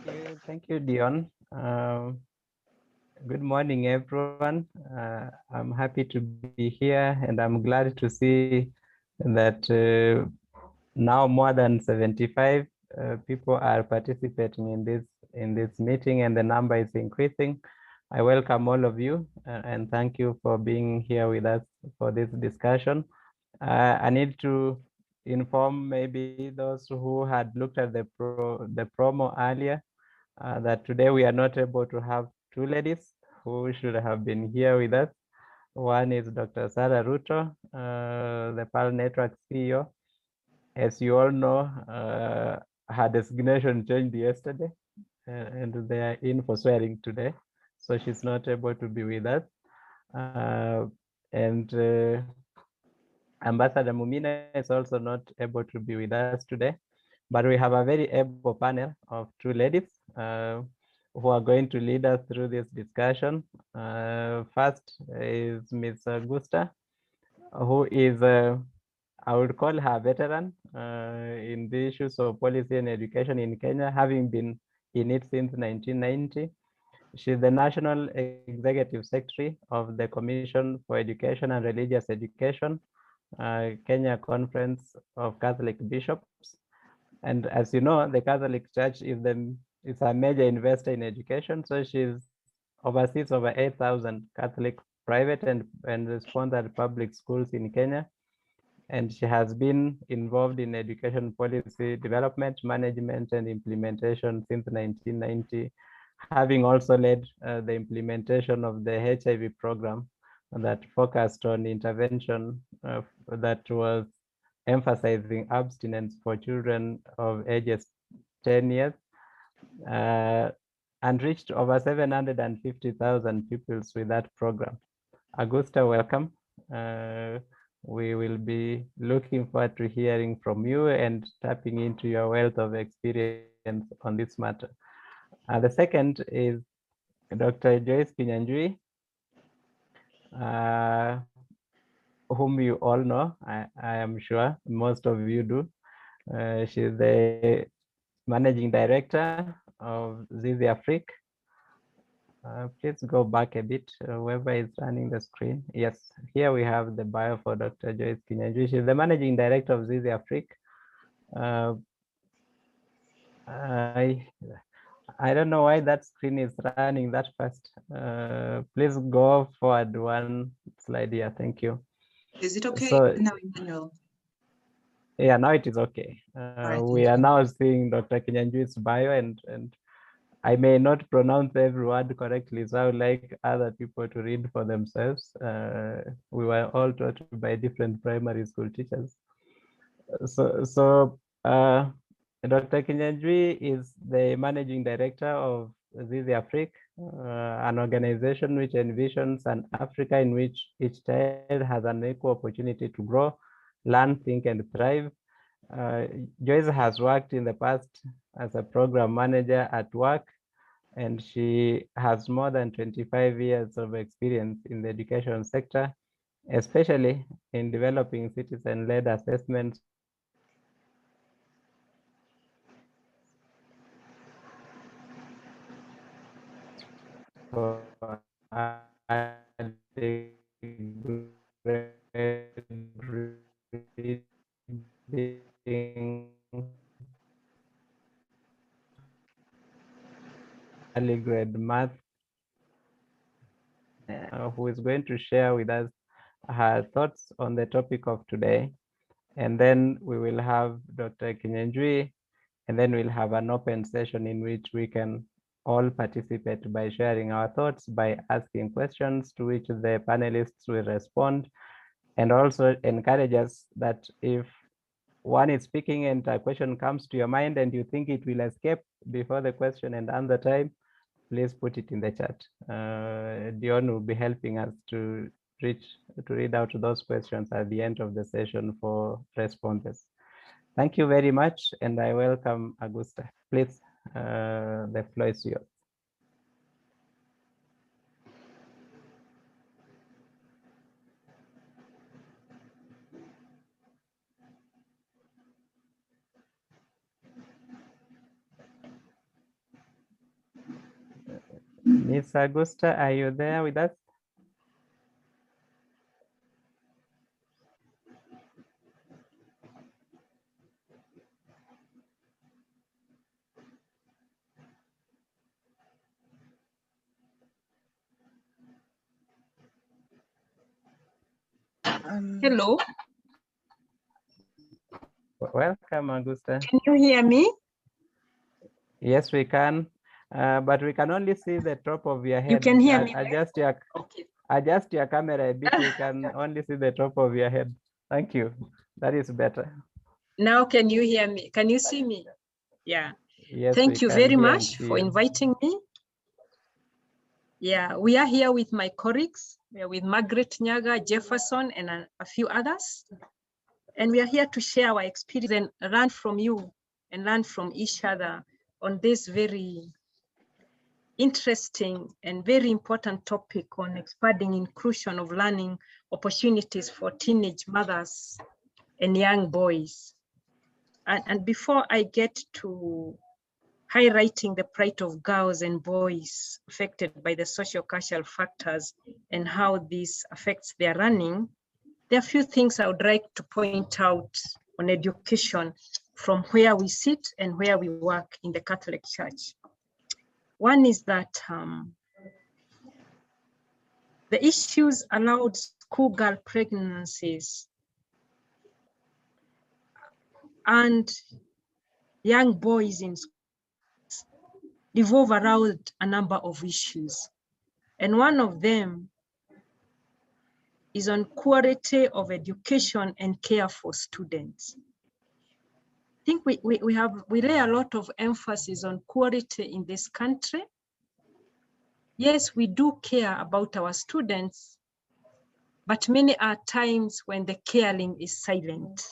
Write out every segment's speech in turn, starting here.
Thank you, Dion. Good morning, everyone. I'm happy to be here, and I'm glad to see that now more than 75 people are participating in this meeting, and the number is increasing. I welcome all of you, and thank you for being here with us for this discussion. I need to inform maybe those who had looked at the promo earlier that today we are not able to have two ladies who should have been here with us. One is Dr. Sarah Ruto, the PAL Network CEO. As you all know, her designation changed yesterday, and they are in for swearing today, so she's not able to be with us. And Ambassador Mumina is also not able to be with us today, but we have a very able panel of two ladies who are going to lead us through this discussion. First is Ms. Augusta, who is, I would call her veteran in the issues of policy and education in Kenya, having been in it since 1990. She's the National Executive Secretary of the Commission for Education and Religious Education, Kenya Conference of Catholic Bishops. And as you know, the Catholic Church is a major investor in education. So she's oversees over 8,000 Catholic private and sponsored public schools in Kenya. And she has been involved in education policy development, management, and implementation since 1990, having also led the implementation of the HIV program that focused on intervention that was emphasizing abstinence for children of ages 10 years and reached over 750,000 pupils with that program. Augusta, welcome. We will be looking forward to hearing from you and tapping into your wealth of experience on this matter. The second is Dr. Joyce Kinyanjui, whom you all know, I am sure most of you do. She's the managing director of Zizi Afrique. Please go back a bit, whoever is running the screen. Yes, here we have the bio for Dr. Joyce Kinyanjui. She's the managing director of Zizi Afrique. I don't know why that screen is running that fast. Please go forward one slide here. Thank you. Is it okay So, now, Emmanuel? Yeah, now it is okay. Right, we are now seeing Dr. Kinyanjui's bio, and I may not pronounce every word correctly, so I would like other people to read for themselves. We were all taught by different primary school teachers. So Dr. Kinyanjui is the managing director of Zizi Afrique, an organization which envisions an Africa in which each child has an equal opportunity to grow, learn, think, and thrive. Joyce has worked in the past as a program manager at work, and she has more than 25 years of experience in the education sector, especially in developing citizen-led assessments for reading, early grade math, who is going to share with us her thoughts on the topic of today. And then we will have Dr. Kinyanjui, and then we'll have an open session in which we can all participate by sharing our thoughts, by asking questions to which the panelists will respond, and also encourage us that if one is speaking and a question comes to your mind and you think it will escape before the question and answer time, please put it in the chat. Dion will be helping us to read out those questions at the end of the session for responses. Thank you very much, and I welcome Augusta. Please, the floor is yours. Miss Augusta, are you there with us? Hello. Welcome, Augusta. Can you hear me? Yes, we can, but we can only see the top of your head. You can hear me? Adjust your, Okay. adjust your camera a bit. We can only see the top of your head. Thank you. That is better. Now can you hear me? Can you see me? Yeah. Yes, Thank you can very hear and much see for you. inviting me. Yeah, we are here with my colleagues. We are with Margaret Nyaga, Jefferson, and a few others. And we are here to share our experience and learn from you and learn from each other on this very interesting and very important topic on expanding inclusion of learning opportunities for teenage mothers and young boys. And before I get to highlighting the plight of girls and boys affected by the socio-cultural factors and how this affects their learning, there are a few things I would like to point out on education from where we sit and where we work in the Catholic Church. One is that the issues allowed schoolgirl pregnancies and young boys in schools revolve around a number of issues. And one of them is on quality of education and care for students. I think we lay a lot of emphasis on quality in this country. Yes, we do care about our students, but many are times when the caring is silent.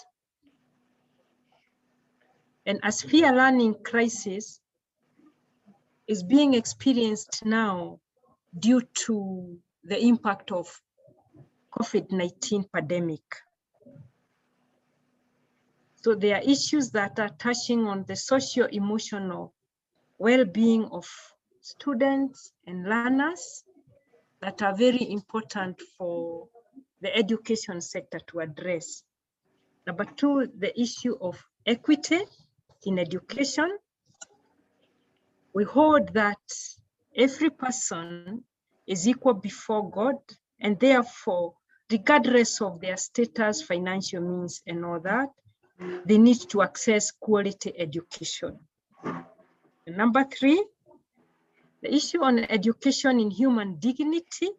And a severe learning crisis is being experienced now due to the impact of COVID-19 pandemic. So there are issues that are touching on the socio-emotional well-being of students and learners that are very important for the education sector to address. Number two, the issue of equity in education. We hold that every person is equal before God, and therefore, regardless of their status, financial means, and all that, they need to access quality education. And number three, the issue on education in human dignity,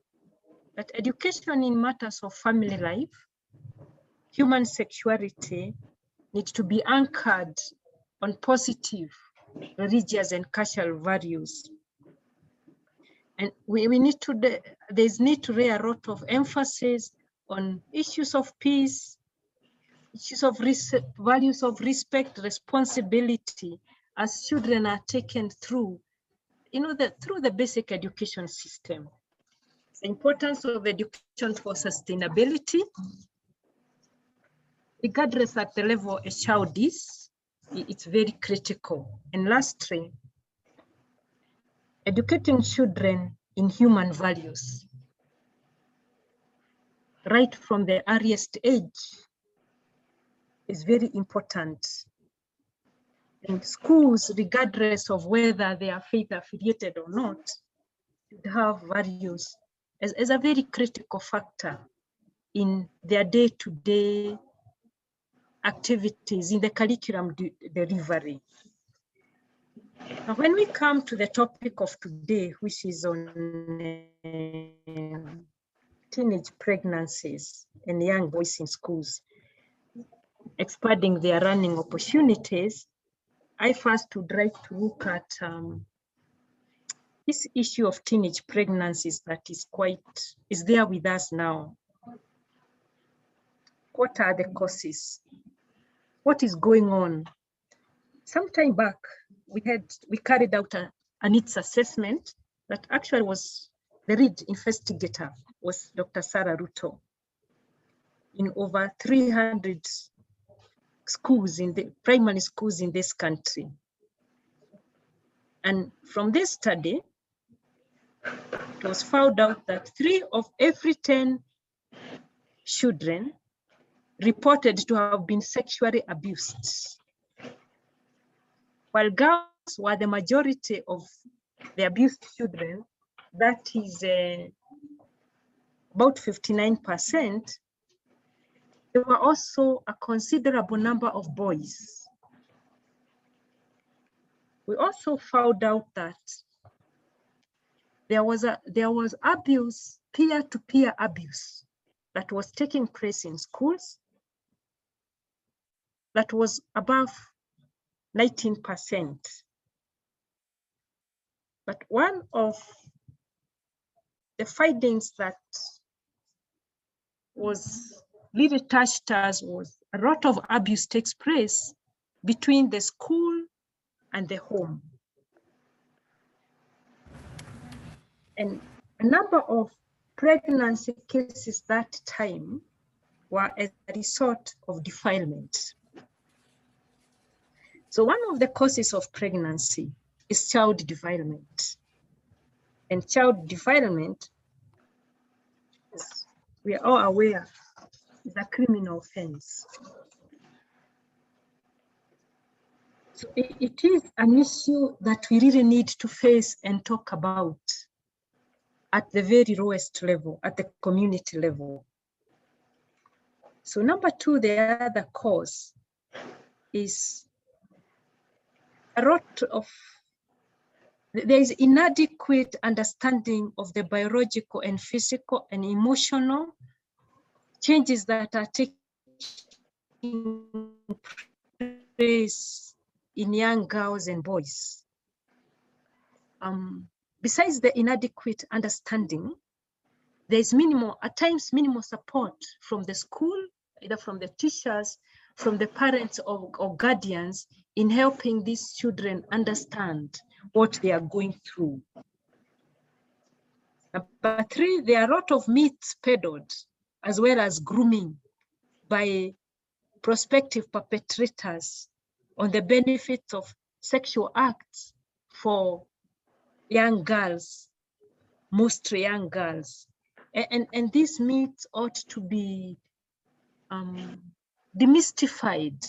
that education in matters of family life, human sexuality needs to be anchored on positive religious and cultural values. And we need to, there's need to lay a lot of emphasis on issues of peace, issues of values of respect, responsibility, as children are taken through, through the basic education system. The importance of education for sustainability, regardless at the level a child is, it's very critical. And lastly, educating children in human values, right from the earliest age, is very important. And schools, regardless of whether they are faith affiliated or not, should have values as a very critical factor in their day-to-day activities, in the curriculum delivery. Now, when we come to the topic of today, which is on teenage pregnancies and young boys in schools, expanding their learning opportunities, I first would like to look at this issue of teenage pregnancies that is there with us now. What are the causes? What is going on? Some time back, we carried out a needs assessment that actually was, the lead investigator was Dr. Sarah Ruto, in over 300 schools, in the primary schools in this country. And from this study, it was found out that 3 of every 10 children reported to have been sexually abused, while girls were the majority of the abused children. That is about 59%. There were also a considerable number of boys. We also found out that there was abuse, peer-to-peer abuse, that was taking place in schools that was above 19%. But one of the findings that was really touched us was a lot of abuse takes place between the school and the home. And a number of pregnancy cases that time were as a result of defilement. So one of the causes of pregnancy is child defilement. And child defilement, as we are all aware, is a criminal offense. So it is an issue that we really need to face and talk about at the very lowest level, at the community level. So number 2, the other cause is there is inadequate understanding of the biological and physical and emotional changes that are taking place in young girls and boys. Besides the inadequate understanding, there is at times minimal support from the school, either from the teachers, from the parents or guardians, in helping these children understand what they are going through. Number 3, there are a lot of myths peddled, as well as grooming by prospective perpetrators on the benefits of sexual acts for young girls, mostly young girls. And these myths ought to be demystified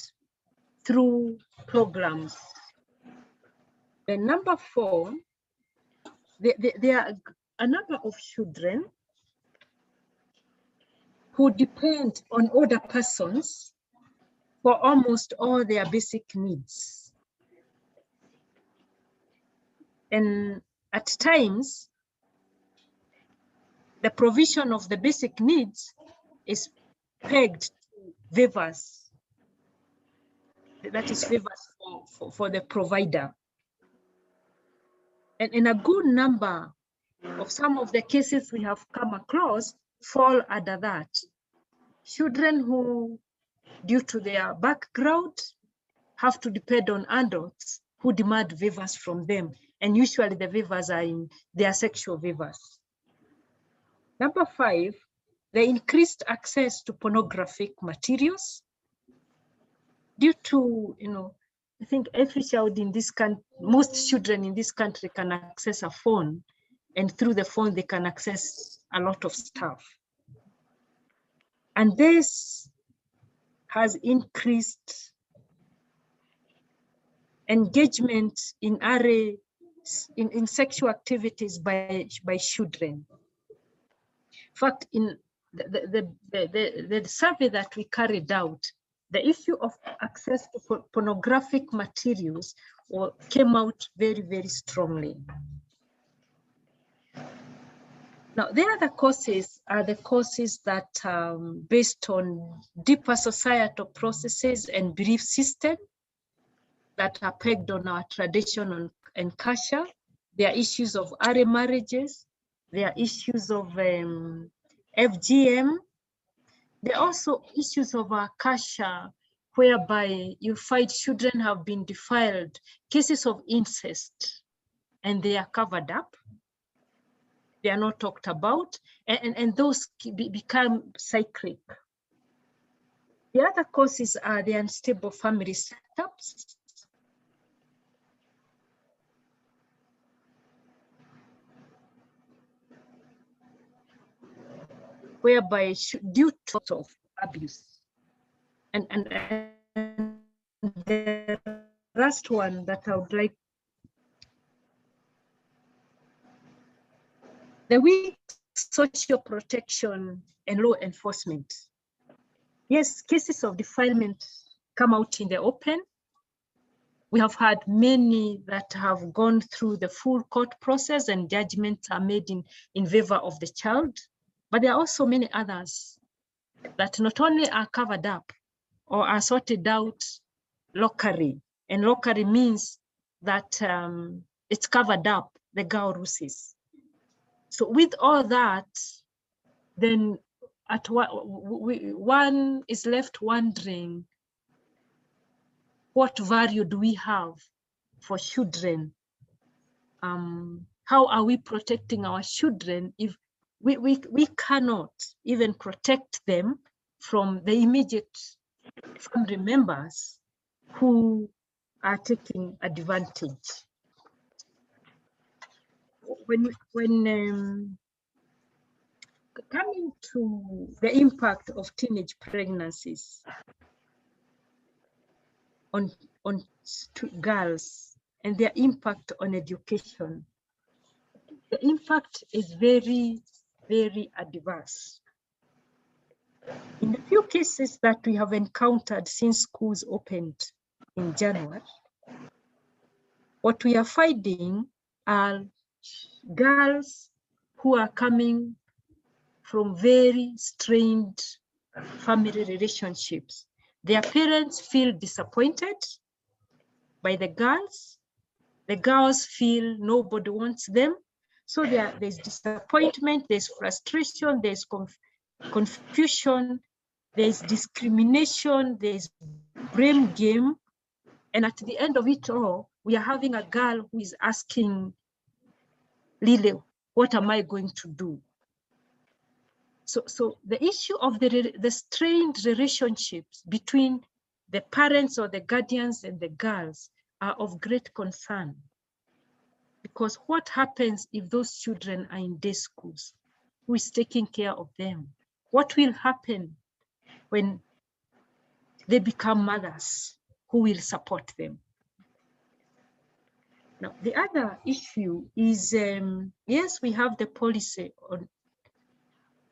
through programs. Then number 4, there are a number of children who depend on older persons for almost all their basic needs. And at times, the provision of the basic needs is pegged to favors. That is favors for the provider. And in a good number of some of the cases we have come across fall under that. Children who, due to their background, have to depend on adults who demand favors from them. And usually the favors are in their sexual favors. Number 5, the increased access to pornographic materials due to, I think every child in this country, most children in this country can access a phone, and through the phone they can access a lot of stuff. And this has increased engagement in sexual activities by children. In fact, in the survey that we carried out, the issue of access to pornographic materials came out very, very strongly. Now, the other causes are the causes that based on deeper societal processes and belief systems that are pegged on our tradition and culture. There are issues of early marriages. There are issues of FGM. There are also issues of our culture whereby you find children have been defiled, cases of incest, and they are covered up. They are not talked about, and those become cyclic. The other causes are the unstable family setups. whereby due to abuse. And the last one that I would like, the weak social protection and law enforcement. Yes, cases of defilement come out in the open. We have had many that have gone through the full court process and judgments are made in favor of the child. But there are also many others that not only are covered up or are sorted out locally, and locally means that it's covered up, the girl ruses. So with all that, then at one is left wondering, what value do we have for children? How are we protecting our children if we cannot even protect them from the immediate family members who are taking advantage? When coming to the impact of teenage pregnancies on girls and their impact on education, the impact is very, very adverse. In the few cases that we have encountered since schools opened in January, what we are finding are girls who are coming from very strained family relationships. Their parents feel disappointed by the girls. The girls feel nobody wants them. So there's disappointment, there's frustration, there's confusion, there's discrimination, there's blame game. And at the end of it all, we are having a girl who is asking, Lily, what am I going to do? So the issue of the strained relationships between the parents or the guardians and the girls are of great concern. Because what happens if those children are in day schools? Who is taking care of them? What will happen when they become mothers? Who will support them? Now, the other issue is, yes, we have the policy on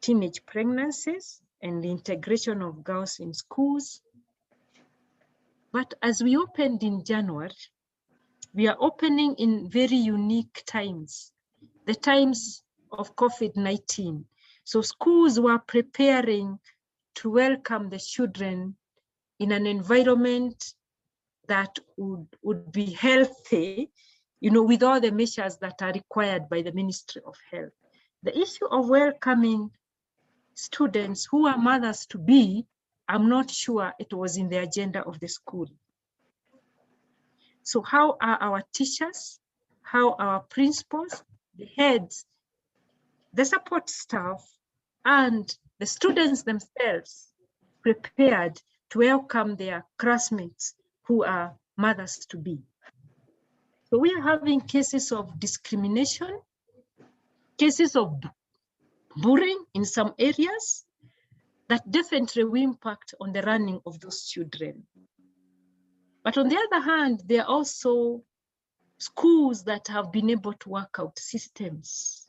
teenage pregnancies and the integration of girls in schools. But as we opened in January, we are opening in very unique times, the times of COVID-19. So schools were preparing to welcome the children in an environment that would be healthy, with all the measures that are required by the Ministry of Health. The issue of welcoming students who are mothers to be, I'm not sure it was in the agenda of the school. So how are our teachers, how are our principals, the heads, the support staff, and the students themselves prepared to welcome their classmates who are mothers to be? So we are having cases of discrimination, cases of bullying in some areas that definitely will impact on the running of those children. But on the other hand, there are also schools that have been able to work out systems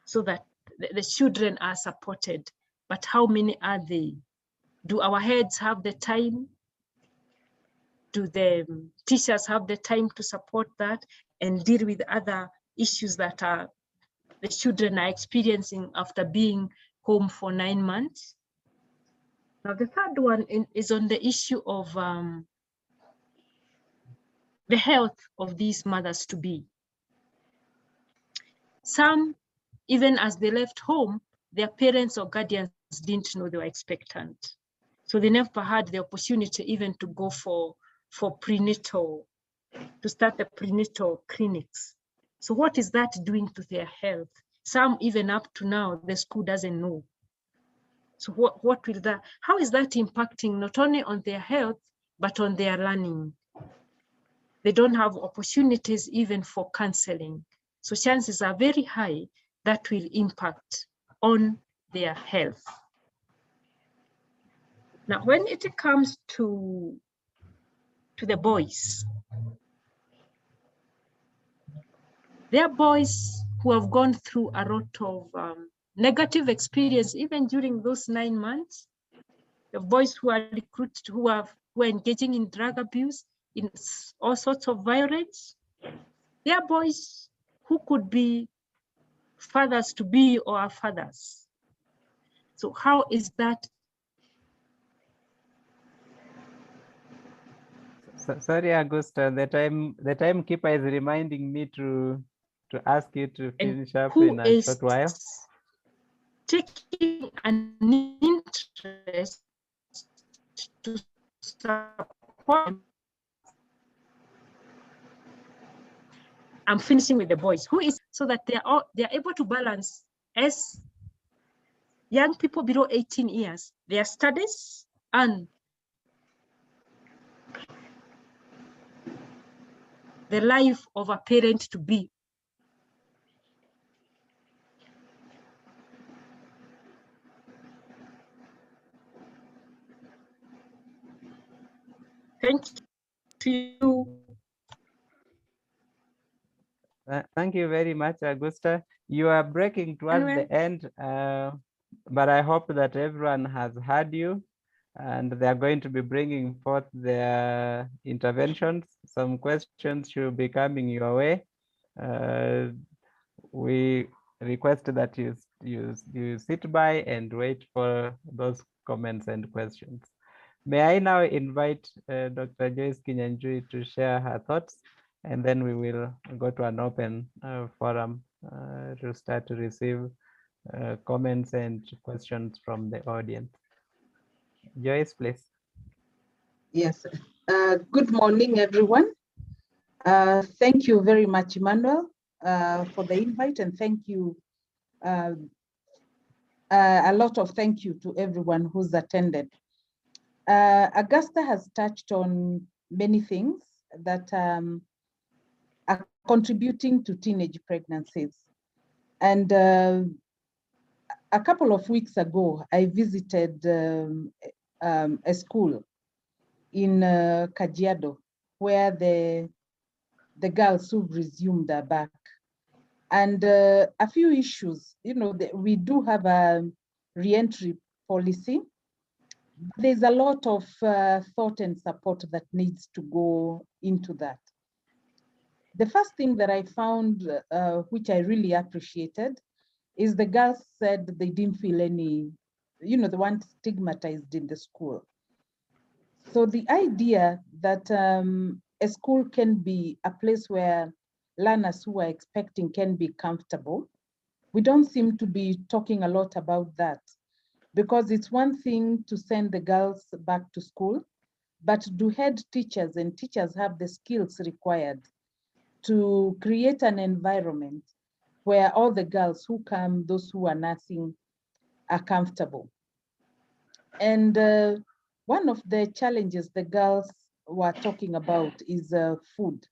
so that the children are supported. But how many are they? Do our heads have the time? Do the teachers have the time to support that and deal with other issues that the children are experiencing after being home for 9 months? Now, the third one is on the issue of the health of these mothers to be. Some, even as they left home, their parents or guardians didn't know they were expectant. So they never had the opportunity even to go for prenatal, to start the prenatal clinics. So what is that doing to their health? Some even up to now, the school doesn't know. So what will that, how is that impacting not only on their health, but on their learning? They don't have opportunities even for counseling. So chances are very high that will impact on their health. Now, when it comes to the boys, there are boys who have gone through a lot of negative experience, even during those 9 months. The boys who are recruited, who are engaging in drug abuse, in all sorts of violence. There are boys who could be fathers to be or are fathers. So how is that? Sorry, Augusta, the timekeeper is reminding me to ask you to finish up in a short while. Taking an interest to support. I'm finishing with the boys, who is so that they are able to balance, as young people below 18 years, their studies and the life of a parent to be. Thank you. Thank you very much, Augusta. You are breaking towards the end, but I hope that everyone has heard you, and they are going to be bringing forth their interventions. Some questions should be coming your way. We request that you sit by and wait for those comments and questions. May I now invite Dr. Joyce Kinyanjui to share her thoughts, and then we will go to an open forum to start to receive comments and questions from the audience. Joyce, please. Yes. Good morning, everyone. Thank you very much, Emmanuel, for the invite, and thank you. A lot of thank you to everyone who's attended. Augusta has touched on many things that are contributing to teenage pregnancies. And a couple of weeks ago, I visited a school in Kajiado, where the girls who've resumed are back. And a few issues, we do have a re-entry policy. There's a lot of thought and support that needs to go into that. The first thing that I found, which I really appreciated, is the girls said they didn't feel any, they weren't stigmatized in the school. So the idea that a school can be a place where learners who are expecting can be comfortable, we don't seem to be talking a lot about that, because it's one thing to send the girls back to school, but do head teachers and teachers have the skills required to create an environment where all the girls who come, those who are nursing, are comfortable. And one of the challenges the girls were talking about is food.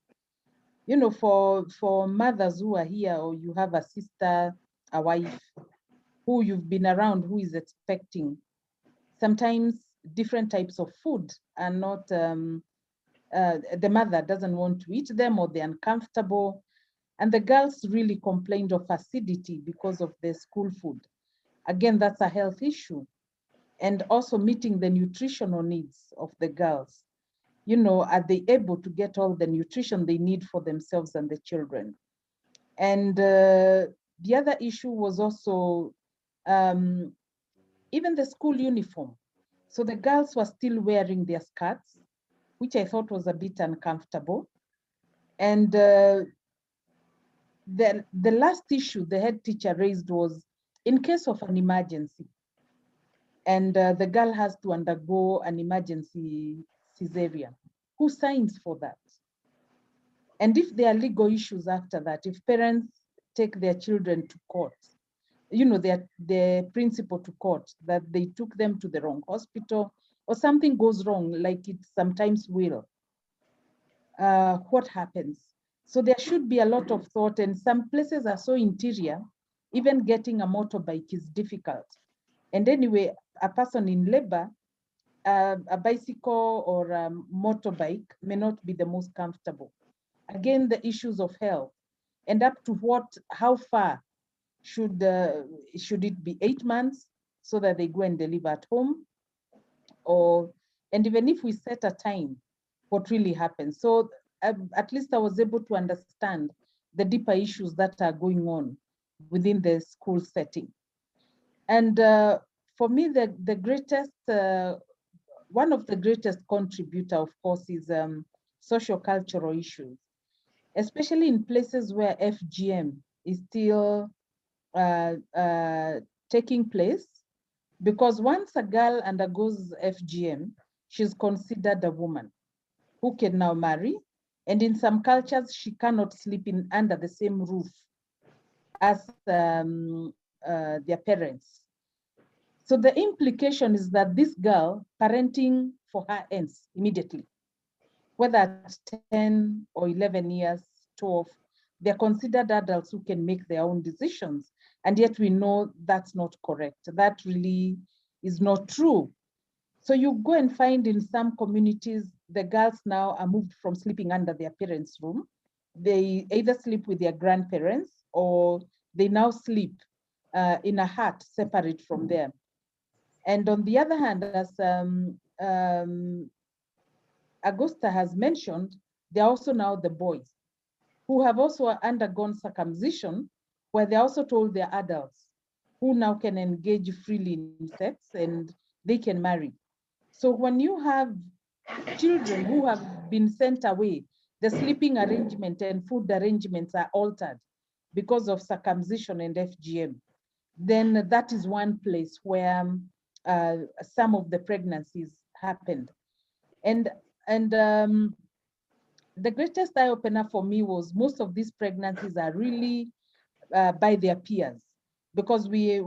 For mothers who are here, or you have a sister, a wife, who you've been around, who is expecting, sometimes different types of food are not, the mother doesn't want to eat them, or they're uncomfortable. And the girls really complained of acidity because of the school food. Again, that's a health issue. And also meeting the nutritional needs of the girls. Are they able to get all the nutrition they need for themselves and the children? And the other issue was also even the school uniform. So the girls were still wearing their skirts, which I thought was a bit uncomfortable. And the last issue the head teacher raised was, in case of an emergency, and the girl has to undergo an emergency cesarean, who signs for that? And if there are legal issues after that, if parents take their children to court, the principal to court, that they took them to the wrong hospital, or something goes wrong, like it sometimes will, what happens? So there should be a lot of thought, and some places are so interior, even getting a motorbike is difficult. And anyway, a person in labor, a bicycle or a motorbike may not be the most comfortable. Again, the issues of health, and up to how far should it be 8 months so that they go and deliver at home, and even if we set a time, what really happens? So at least I was able to understand the deeper issues that are going on within the school setting. And for me, the greatest, one of the greatest contributor, of course, is socio-cultural issues, especially in places where FGM is still taking place. Because once a girl undergoes FGM, she's considered a woman who can now marry. And in some cultures, she cannot sleep under the same roof as their parents. So the implication is that this girl, parenting for her ends immediately, whether at 10 or 11 years, 12, they're considered adults who can make their own decisions. And yet we know that's not correct. That really is not true. So you go and find in some communities, the girls now are moved from sleeping under their parents' room. They either sleep with their grandparents or they now sleep in a hut separate from them. And on the other hand, as Augusta has mentioned, there are also now the boys who have also undergone circumcision, where they're also told they're adults who now can engage freely in sex and they can marry. So when you have children who have been sent away, the sleeping arrangement and food arrangements are altered because of circumcision and FGM, then that is one place where some of the pregnancies happened. And the greatest eye opener for me was most of these pregnancies are really by their peers, because we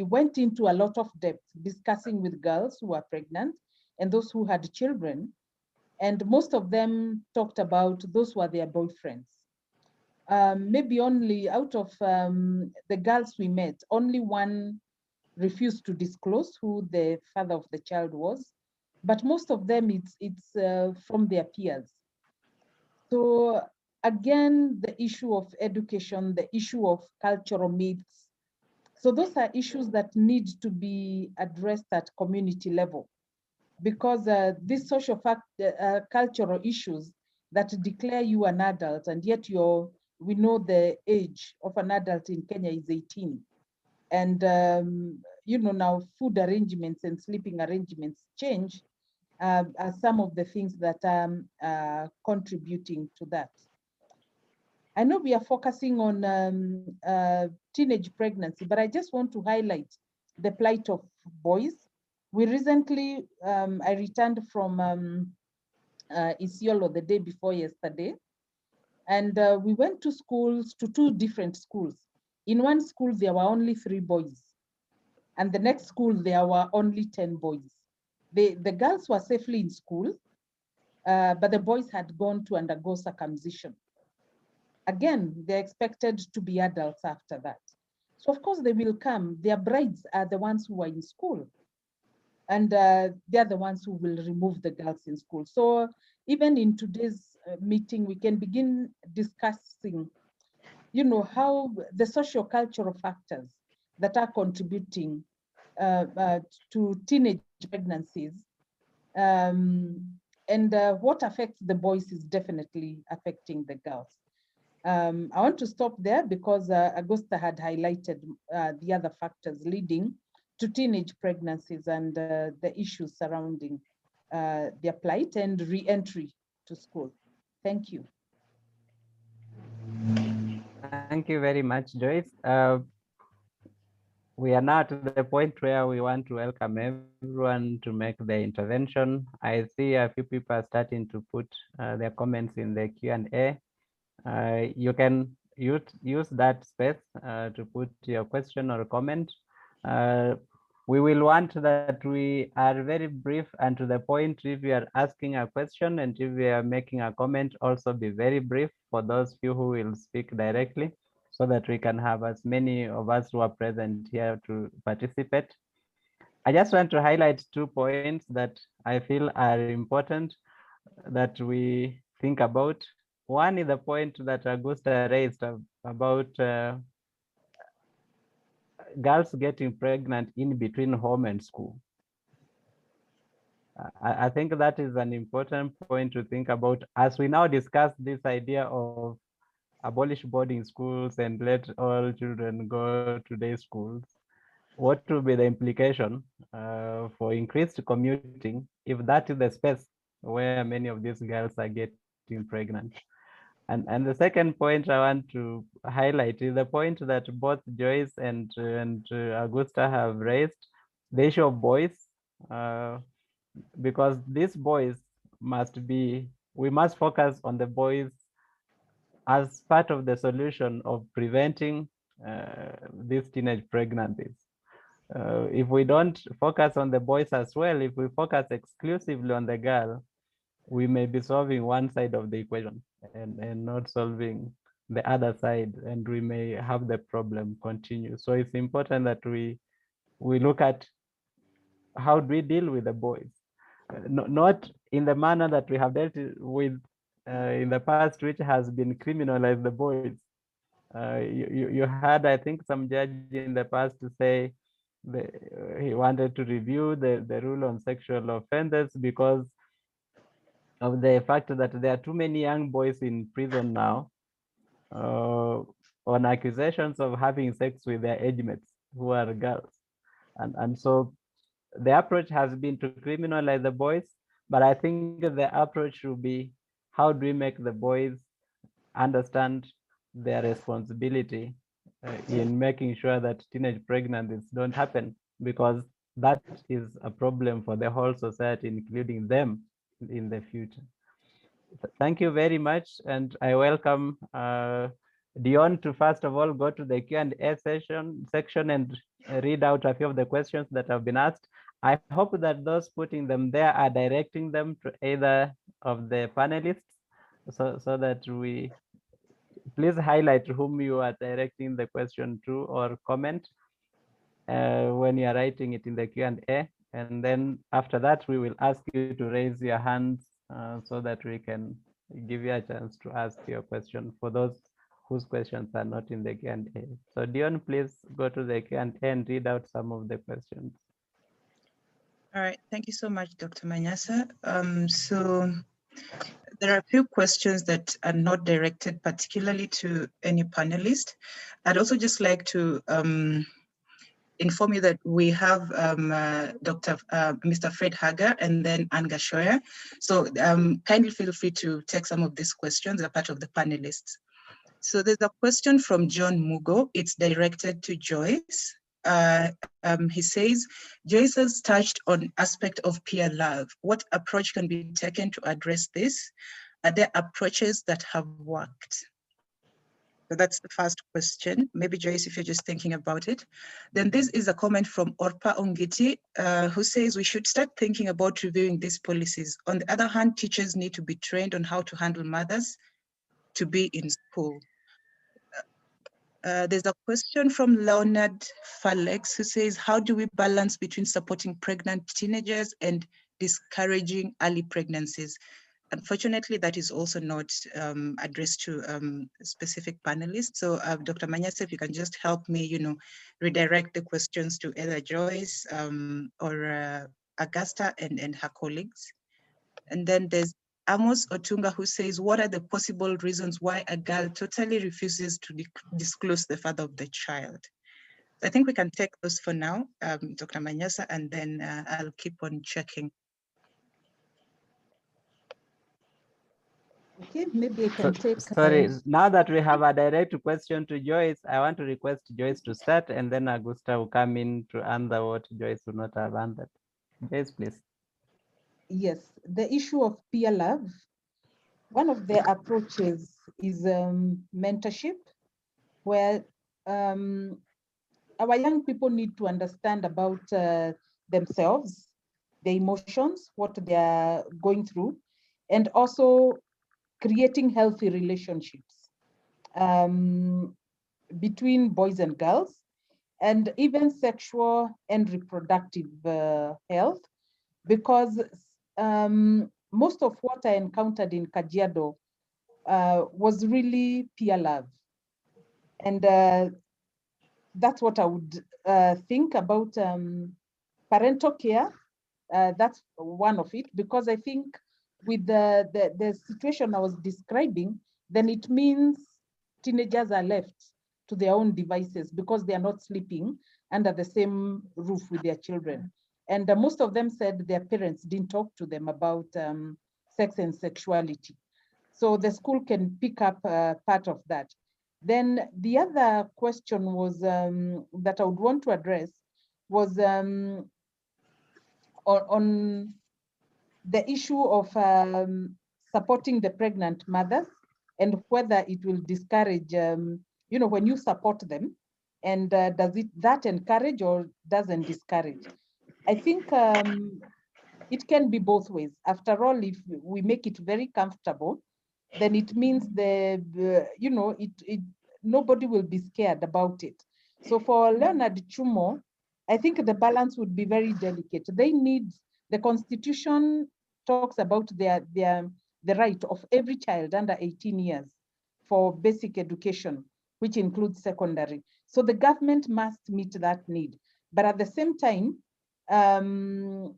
went into a lot of depth discussing with girls who are pregnant and those who had children, and most of them talked about those who are their boyfriends. Maybe only out of the girls we met, only one refused to disclose who the father of the child was, but most of them it's from their peers. So again, the issue of education, the issue of cultural myths. So those are issues that need to be addressed at community level, because these cultural issues that declare you an adult, and yet we know the age of an adult in Kenya is 18. And now food arrangements and sleeping arrangements change, are some of the things that are contributing to that. I know we are focusing on teenage pregnancy, but I just want to highlight the plight of boys. We recently, I returned from Isiolo the day before yesterday, and we went to two different schools. In one school, there were only 3 boys, and the next school, there were only 10 boys. The girls were safely in school, but the boys had gone to undergo circumcision. Again, they're expected to be adults after that. So of course they will come. Their brides are the ones who are in school, and they're the ones who will remove the girls in school. So even in today's meeting, we can begin discussing, how the socio-cultural factors that are contributing to teenage pregnancies, and what affects the boys is definitely affecting the girls. I want to stop there because Augusta had highlighted the other factors leading to teenage pregnancies and the issues surrounding their plight and re-entry to school. Thank you. Thank you very much, Joyce. We are now to the point where we want to welcome everyone to make the intervention. I see a few people are starting to put their comments in the Q&A. You can use that space to put your question or comment. We will want that we are very brief and to the point. If you are asking a question and if you are making a comment, also be very brief for those few who will speak directly, so that we can have as many of us who are present here to participate. I just want to highlight 2 points that I feel are important that we think about. One is the point that Augusta raised about girls getting pregnant in between home and school. I think that is an important point to think about as we now discuss this idea of abolish boarding schools and let all children go to day schools. What will be the implication for increased commuting if that is the space where many of these girls are getting pregnant? And the second point I want to highlight is the point that both Joyce and Augusta have raised, the issue of boys, because these boys we must focus on the boys as part of the solution of preventing these teenage pregnancies. If we don't focus on the boys as well, if we focus exclusively on the girl, we may be solving one side of the equation and not solving the other side, and we may have the problem continue. So it's important that we look at how do we deal with the boys, not in the manner that we have dealt with in the past, which has been criminalize the boys. You had, I think, some judge in the past to say he wanted to review the rule on sexual offenders because of the fact that there are too many young boys in prison now on accusations of having sex with their age mates who are girls. And so the approach has been to criminalize the boys, but I think the approach should be how do we make the boys understand their responsibility in making sure that teenage pregnancies don't happen, because that is a problem for the whole society, including them in the future. Thank you very much, and I welcome Dion to first of all go to the Q&A section and read out a few of the questions that have been asked. I hope that those putting them there are directing them to either of the panelists, so that we please highlight whom you are directing the question to or comment when you are writing it in the Q&A. And then after that, we will ask you to raise your hands so that we can give you a chance to ask your question for those whose questions are not in the Q&A. So Dion, please go to the Q&A and read out some of the questions. All right, thank you so much, Dr. Manyasa. So there are a few questions that are not directed particularly to any panelist. I'd also just like to inform you that we have Mr. Fred Hager and then Anne Gashoya. So kindly feel free to take some of these questions as part of the panelists. So there's a question from John Mugo. It's directed to Joyce. He says, Joyce has touched on aspect of peer love. What approach can be taken to address this? Are there approaches that have worked? So that's the first question. Maybe Joyce, if you're just thinking about it. Then this is a comment from Orpa Ongiti, who says we should start thinking about reviewing these policies. On the other hand, teachers need to be trained on how to handle mothers to be in school. There's a question from Leonard Falex, who says, how do we balance between supporting pregnant teenagers and discouraging early pregnancies? Unfortunately, that is also not addressed to specific panelists. So Dr. Manyasa, if you can just help me, redirect the questions to either Joyce or Augusta and her colleagues. And then there's Amos Otunga, who says, what are the possible reasons why a girl totally refuses to disclose the father of the child? I think we can take those for now, Dr. Manyasa, and then I'll keep on checking. Okay, maybe I can take. Sorry, now that we have a direct question to Joyce, I want to request Joyce to start, and then Augusta will come in to answer what Joyce would not have answered. Joyce, please. Yes, the issue of peer love. One of the approaches is mentorship, where our young people need to understand about themselves, their emotions, what they are going through, and also creating healthy relationships between boys and girls. and even sexual and reproductive health, because most of what I encountered in Kajiado was really peer love. And that's what I would think about parental care. That's one of it, because I think with the situation I was describing, then it means teenagers are left to their own devices because they are not sleeping under the same roof with their children. And most of them said their parents didn't talk to them about sex and sexuality. So the school can pick up part of that. Then the other question was that I would want to address was on the issue of supporting the pregnant mothers, and whether it will discourage, when you support them, and does that encourage or doesn't discourage? I think it can be both ways. After all, if we make it very comfortable, then it means nobody will be scared about it. So for Leonard Chumo, I think the balance would be very delicate. The Constitution talks about the right of every child under 18 years for basic education, which includes secondary. So the government must meet that need. But at the same time, for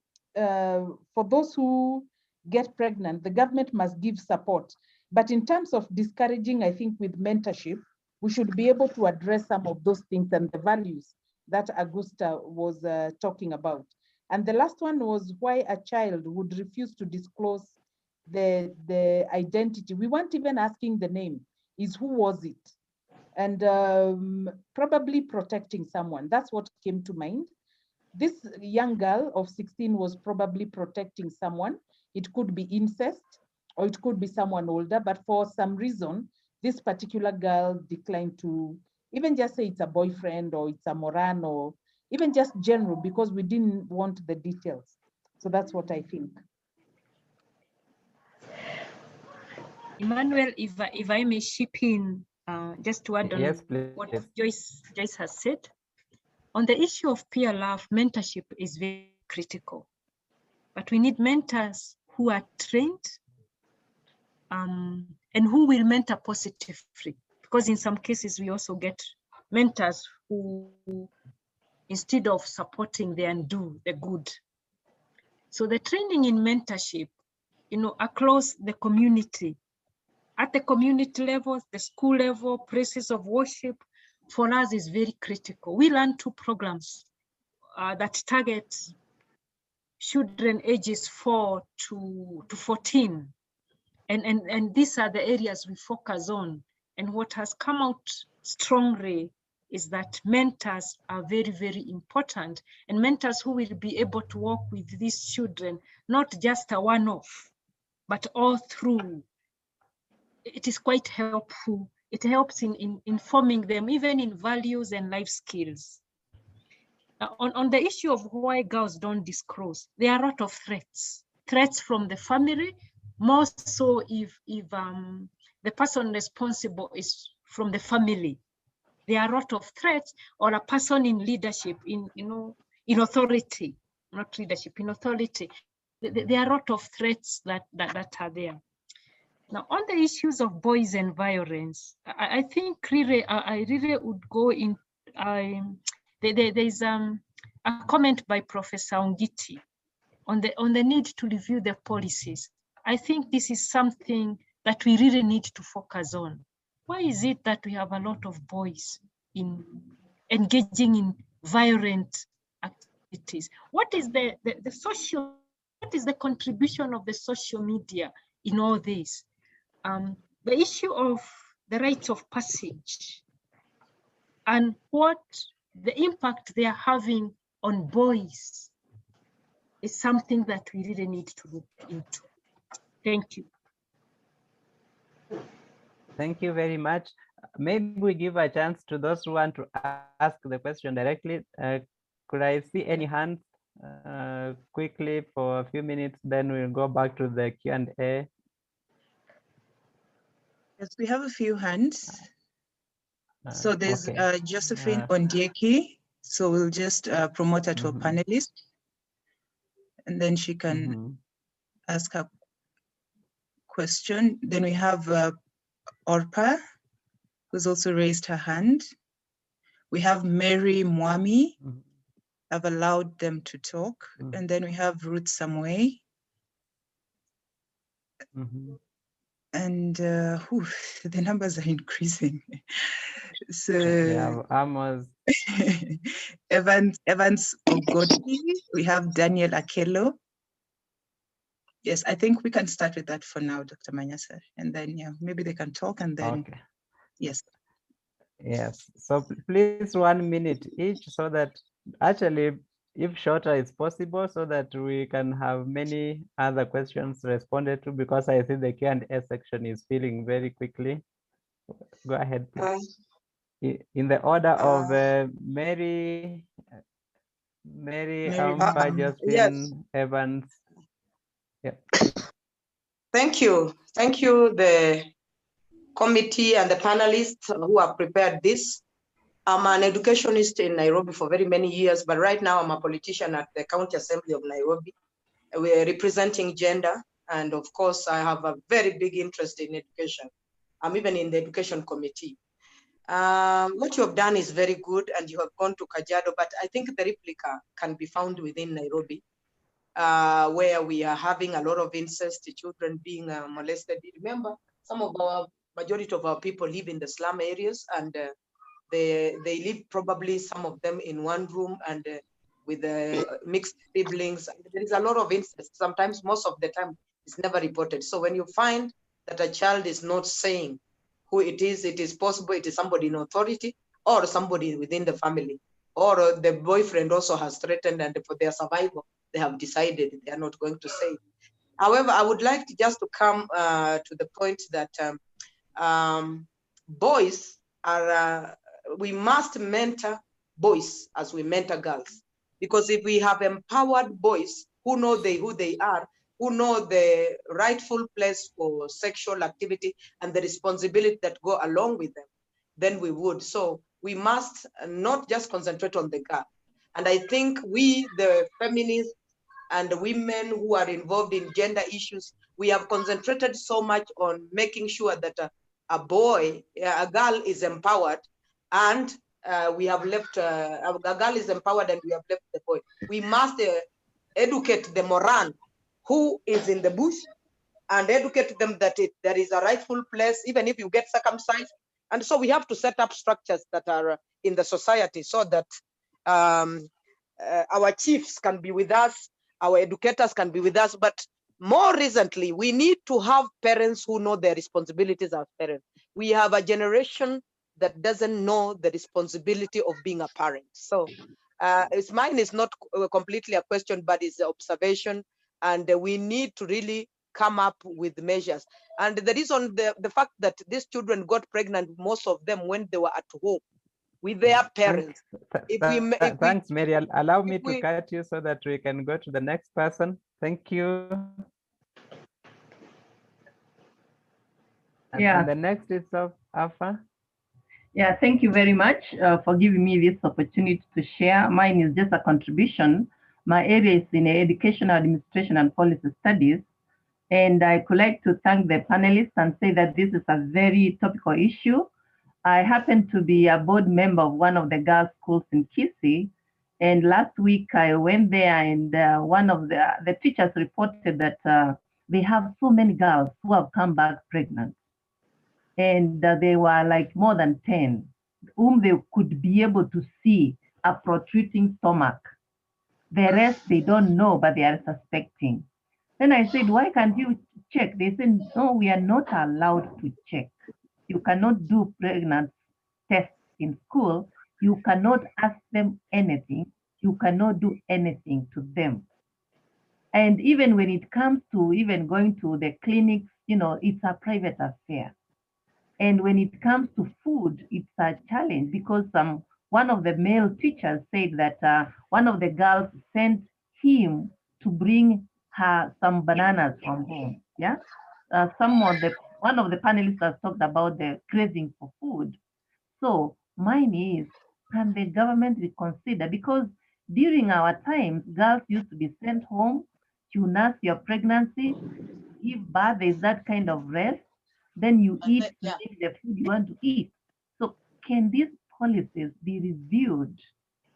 those who get pregnant, the government must give support. But in terms of discouraging, I think with mentorship, we should be able to address some of those things and the values that Augusta was talking about. And the last one was why a child would refuse to disclose the identity. We weren't even asking the name, is who was it? And probably protecting someone. That's what came to mind. This young girl of 16 was probably protecting someone. It could be incest, or it could be someone older, but for some reason, this particular girl declined to even just say it's a boyfriend or it's a moran or even just general, because we didn't want the details. So that's what I think. Emmanuel, if I may chip in, just to add on Yes, please. what Joyce has said. On the issue of peer love, mentorship is very critical. But we need mentors who are trained and who will mentor positively. Because in some cases, we also get mentors who, instead of supporting, they undo the good. So the training in mentorship, across the community, at the community level, the school level, places of worship, for us is very critical. We run 2 programs that target children ages 4 to 14. And these are the areas we focus on. And what has come out strongly is that mentors are very, very important, and mentors who will be able to work with these children, not just a one-off, but all through. It is quite helpful. It helps in informing them, even in values and life skills. On the issue of why girls don't disclose, there are a lot of threats from the family, more so if the person responsible is from the family. There are a lot of threats, or a person in leadership, in authority, not leadership, in authority. There are a lot of threats that are there. Now, on the issues of boys and violence, I think really, I really would go in. There's a comment by Professor Ongiti on the need to review the policies. I think this is something that we really need to focus on. Why is it that we have a lot of boys engaging in violent activities? What is the social? What is the contribution of the social media in all this? The issue of the rites of passage and what the impact they are having on boys is something that we really need to look into. Thank you. Thank you very much. Maybe we give a chance to those who want to ask the question directly. Could I see any hands quickly for a few minutes, then we'll go back to the Q&A. Yes, we have a few hands. So there's okay. Josephine Ondieki. So we'll just promote her to a panelist, and then she can ask her question. Then we have Orpa, who's also raised her hand. We have Mary Mwami. I've allowed them to talk. And then we have Ruth Samway. And the numbers are increasing. So yeah, Amos. Evans Ogoti. We have Daniel Akelo. Yes, I think we can start with that for now, Dr. Manyasa. And then, yeah, maybe they can talk and then, okay. Yes. Yes, so please 1 minute each so that actually if shorter is possible so that we can have many other questions responded to, because I see the Q&A section is filling very quickly. Go ahead, please. In the order of Mary, Josephine, yes. Evans. Yeah. Thank you, the committee and the panelists who have prepared this. I'm an educationist in Nairobi for very many years, but right now I'm a politician at the County Assembly of Nairobi. We're representing gender, and of course I have a very big interest in education. I'm even in the education committee. What you have done is very good, and you have gone to Kajiado, but I think the replica can be found within Nairobi, where we are having a lot of incest, children being molested. Remember, majority of our people live in the slum areas, and they live probably some of them in one room and with mixed siblings. There is a lot of incest. Sometimes, most of the time, it's never reported. So when you find that a child is not saying who it is possible it is somebody in authority or somebody within the family, or the boyfriend also has threatened, and for their survival, they have decided they are not going to say. However, I would like to just to come to the point that boys are, we must mentor boys as we mentor girls. Because if we have empowered boys who know who they are, who know the rightful place for sexual activity and the responsibility that go along with them, then we would. So we must not just concentrate on the girl. And I think we, the feminists and the women who are involved in gender issues, we have concentrated so much on making sure that a girl is empowered, and we have left, a girl is empowered and we have left the boy. We must educate the Moran who is in the bush and educate them that there is a rightful place, even if you get circumcised. And so we have to set up structures that are in the society so that our chiefs can be with us, our educators can be with us. But more recently, we need to have parents who know their responsibilities as parents. We have a generation that doesn't know the responsibility of being a parent. So mine is not completely a question, but it's an observation. And we need to really come up with measures. And the reason, the fact that these children got pregnant, most of them when they were at home with their parents. Thanks, Mary. Allow me to cut you so that we can go to the next person. Thank you. Yeah. And the next is Alpha. Yeah, thank you very much for giving me this opportunity to share. Mine is just a contribution. My area is in education, administration, and policy studies. And I could like to thank the panelists and say that this is a very topical issue. I happen to be a board member of one of the girls' schools in Kisii. And last week I went there, and one of the teachers reported that they have so many girls who have come back pregnant. And they were like more than 10, whom they could be able to see a protruding stomach. The rest, they don't know, but they are suspecting. Then I said, why can't you check? They said, no, we are not allowed to check. You cannot do pregnancy tests in school. You cannot ask them anything. You cannot do anything to them. And even when it comes to even going to the clinics, you know, it's a private affair. And when it comes to food, it's a challenge because one of the male teachers said that one of the girls sent him to bring her some bananas from home. Yeah, one of the panelists has talked about the craving for food. So mine is can the government reconsider? Because during our times, girls used to be sent home to nurse your pregnancy, give birth, there's that kind of rest, then you eat maybe the food you want to eat. So can these policies be reviewed?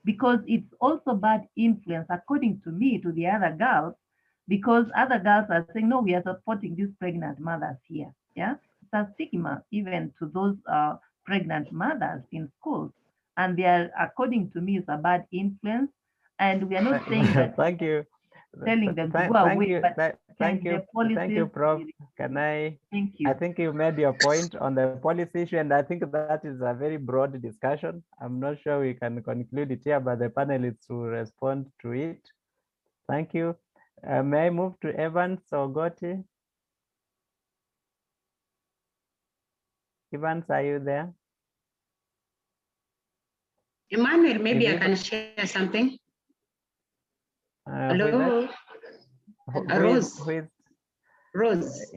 Because it's also bad influence, according to me, to the other girls, because other girls are saying, no, we are supporting these pregnant mothers here. Yeah, it's a stigma even to those pregnant mothers in schools. And they are, according to me, it's a bad influence. And we are not saying that Thank you. telling them to go away, but Thank you, Prof. Can I? Thank you. I think you made your point on the policy issue, and I think that is a very broad discussion. I'm not sure we can conclude it here, but the panelists will respond to it. Thank you. May I move to Evans or Gotti? Evans, are you there? Emmanuel, maybe I can share something. Hello, Rose. Rose.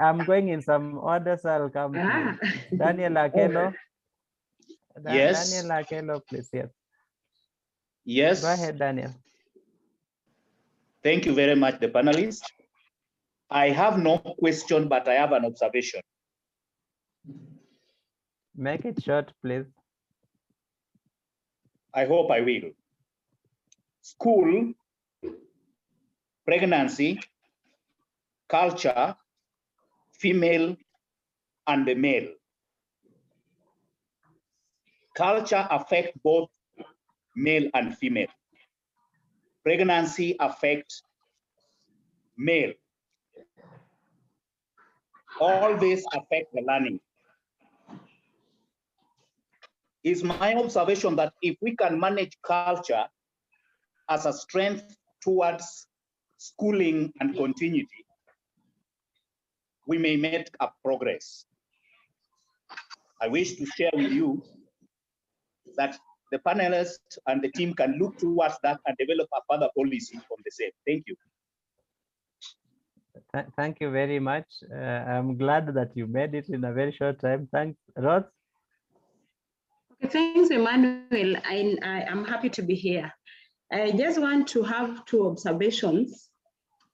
I'm going in some order, so I'll come to you. Daniel Akelo. Yes. Daniel Akelo, please. Yes. Yes. Go ahead, Daniel. Thank you very much, the panelists. I have no question, but I have an observation. Make it short, please. I hope I will. School, pregnancy, culture, female, and the male. Culture affects both male and female. Pregnancy affects male. All this affect the learning. It's my observation that if we can manage culture as a strength towards schooling and continuity, we may make a progress. I wish to share with you that the panelists and the team can look towards that and develop a further policy on the same. Thank you. Thank you very much. I'm glad that you made it in a very short time. Thanks, Rose. Okay, thanks, Emmanuel. I'm happy to be here. I just want to have two observations.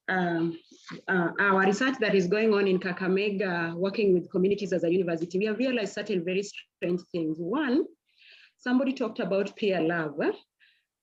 Our research that is going on in Kakamega, working with communities as a university, we have realized certain very strange things. One, somebody talked about peer love.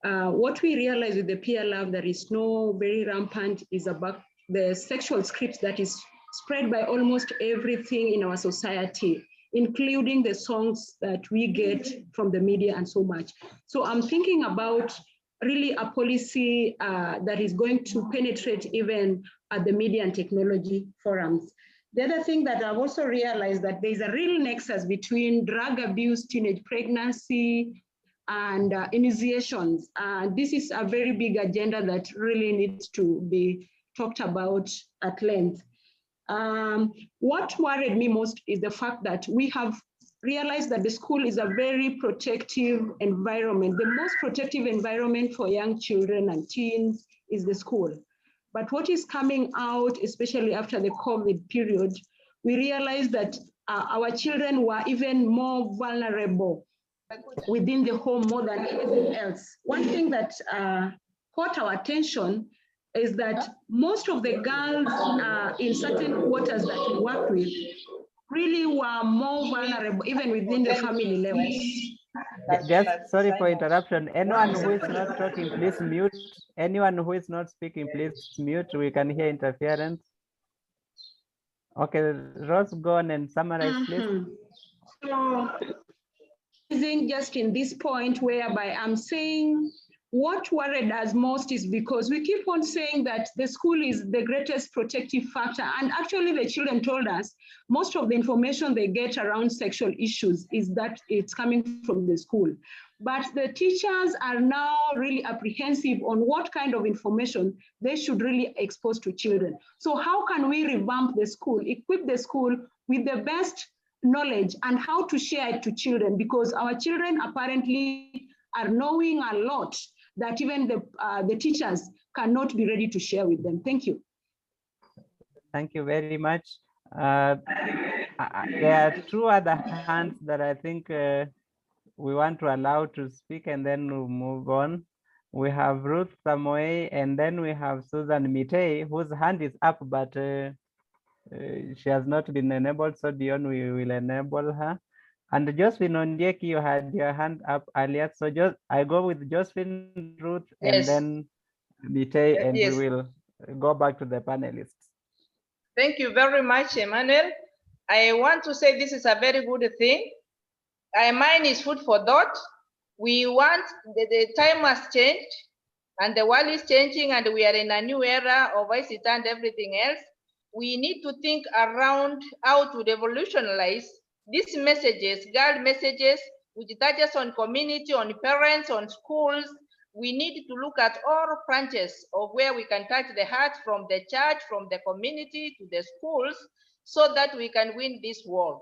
What we realize with the peer love that is no very rampant is about the sexual script that is spread by almost everything in our society, including the songs that we get from the media and so much. So I'm thinking about really a policy that is going to penetrate even at the media and technology forums. The other thing that I've also realized that there's a real nexus between drug abuse, teenage pregnancy, and initiations. This is a very big agenda that really needs to be talked about at length. What worried me most is the fact that we have realized that the school is a very protective environment. The most protective environment for young children and teens is the school. But what is coming out, especially after the COVID period, we realized that our children were even more vulnerable within the home more than anything else. One thing that caught our attention is that most of the girls in certain quarters that we work with really were more vulnerable, even within the family levels. Just sorry for interruption. Anyone who is not talking, please mute. Anyone who is not speaking, please mute. We can hear interference. Okay, Rose, go on and summarize, please. So, just in this point whereby I'm saying what worried us most is because we keep on saying that the school is the greatest protective factor. And actually the children told us most of the information they get around sexual issues is that it's coming from the school. But the teachers are now really apprehensive on what kind of information they should really expose to children. So how can we revamp the school, equip the school with the best knowledge and how to share it to children? Because our children apparently are knowing a lot that even the teachers cannot be ready to share with them. Thank you. Thank you very much. There are two other hands that I think we want to allow to speak, and then we'll move on. We have Ruth Samoei, and then we have Susan Mitei, whose hand is up, but she has not been enabled. So Dion, we will enable her. And Josephine Ondieki, you had your hand up earlier. So just I go with Josephine, Ruth, and Yes. then Mitei, and Yes. we will go back to the panelists. Thank you very much, Emmanuel. I want to say this is a very good thing. Mine is food for thought. We want, the time has changed and the world is changing and we are in a new era of ICT and everything else. We need to think around how to revolutionize these messages, girl messages, which touches on community, on parents, on schools. We need to look at all branches of where we can touch the heart, from the church, from the community to the schools, so that we can win this war.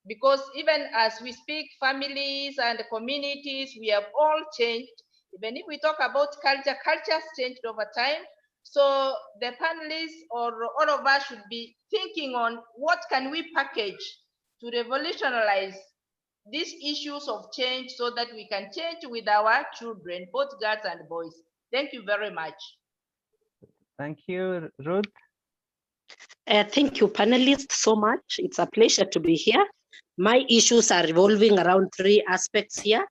Because even as we speak, families and communities, we have all changed. Even if we talk about culture, culture has changed over time. So the panelists or all of us should be thinking on what can we package to revolutionize these issues of change so that we can change with our children, both girls and boys. Thank you very much. Thank you, Ruth. Thank you, panelists, so much. It's a pleasure to be here. My issues are revolving around three aspects here.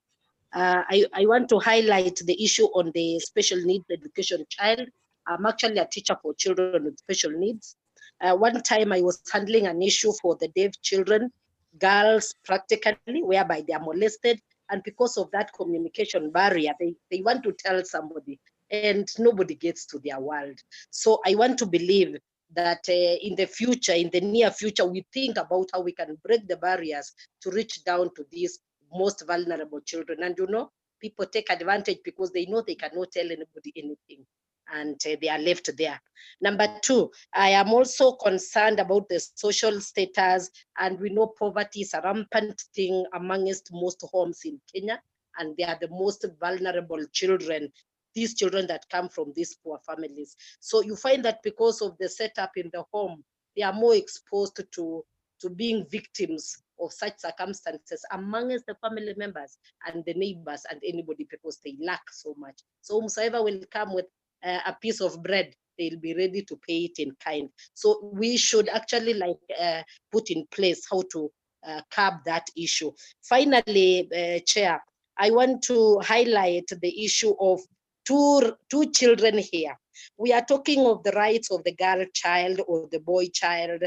I want to highlight the issue on the special needs education child. I'm actually a teacher for children with special needs. One time I was handling an issue for the deaf children, girls practically, whereby they are molested. And because of that communication barrier, they want to tell somebody and nobody gets to their world. So I want to believe that in the future, in the near future, we think about how we can break the barriers to reach down to these most vulnerable children. And you know, people take advantage because they know they cannot tell anybody anything, and they are left there. Number two, I am also concerned about the social status, and we know poverty is a rampant thing amongst most homes in Kenya, and they are the most vulnerable children, these children that come from these poor families. So you find that because of the setup in the home, they are more exposed to being victims of such circumstances amongst the family members and the neighbors and anybody, because they lack so much. So whosoever will come with a piece of bread, they'll be ready to pay it in kind. So we should actually put in place how to curb that issue. Finally, Chair, I want to highlight the issue of two children here. We are talking of the rights of the girl child or the boy child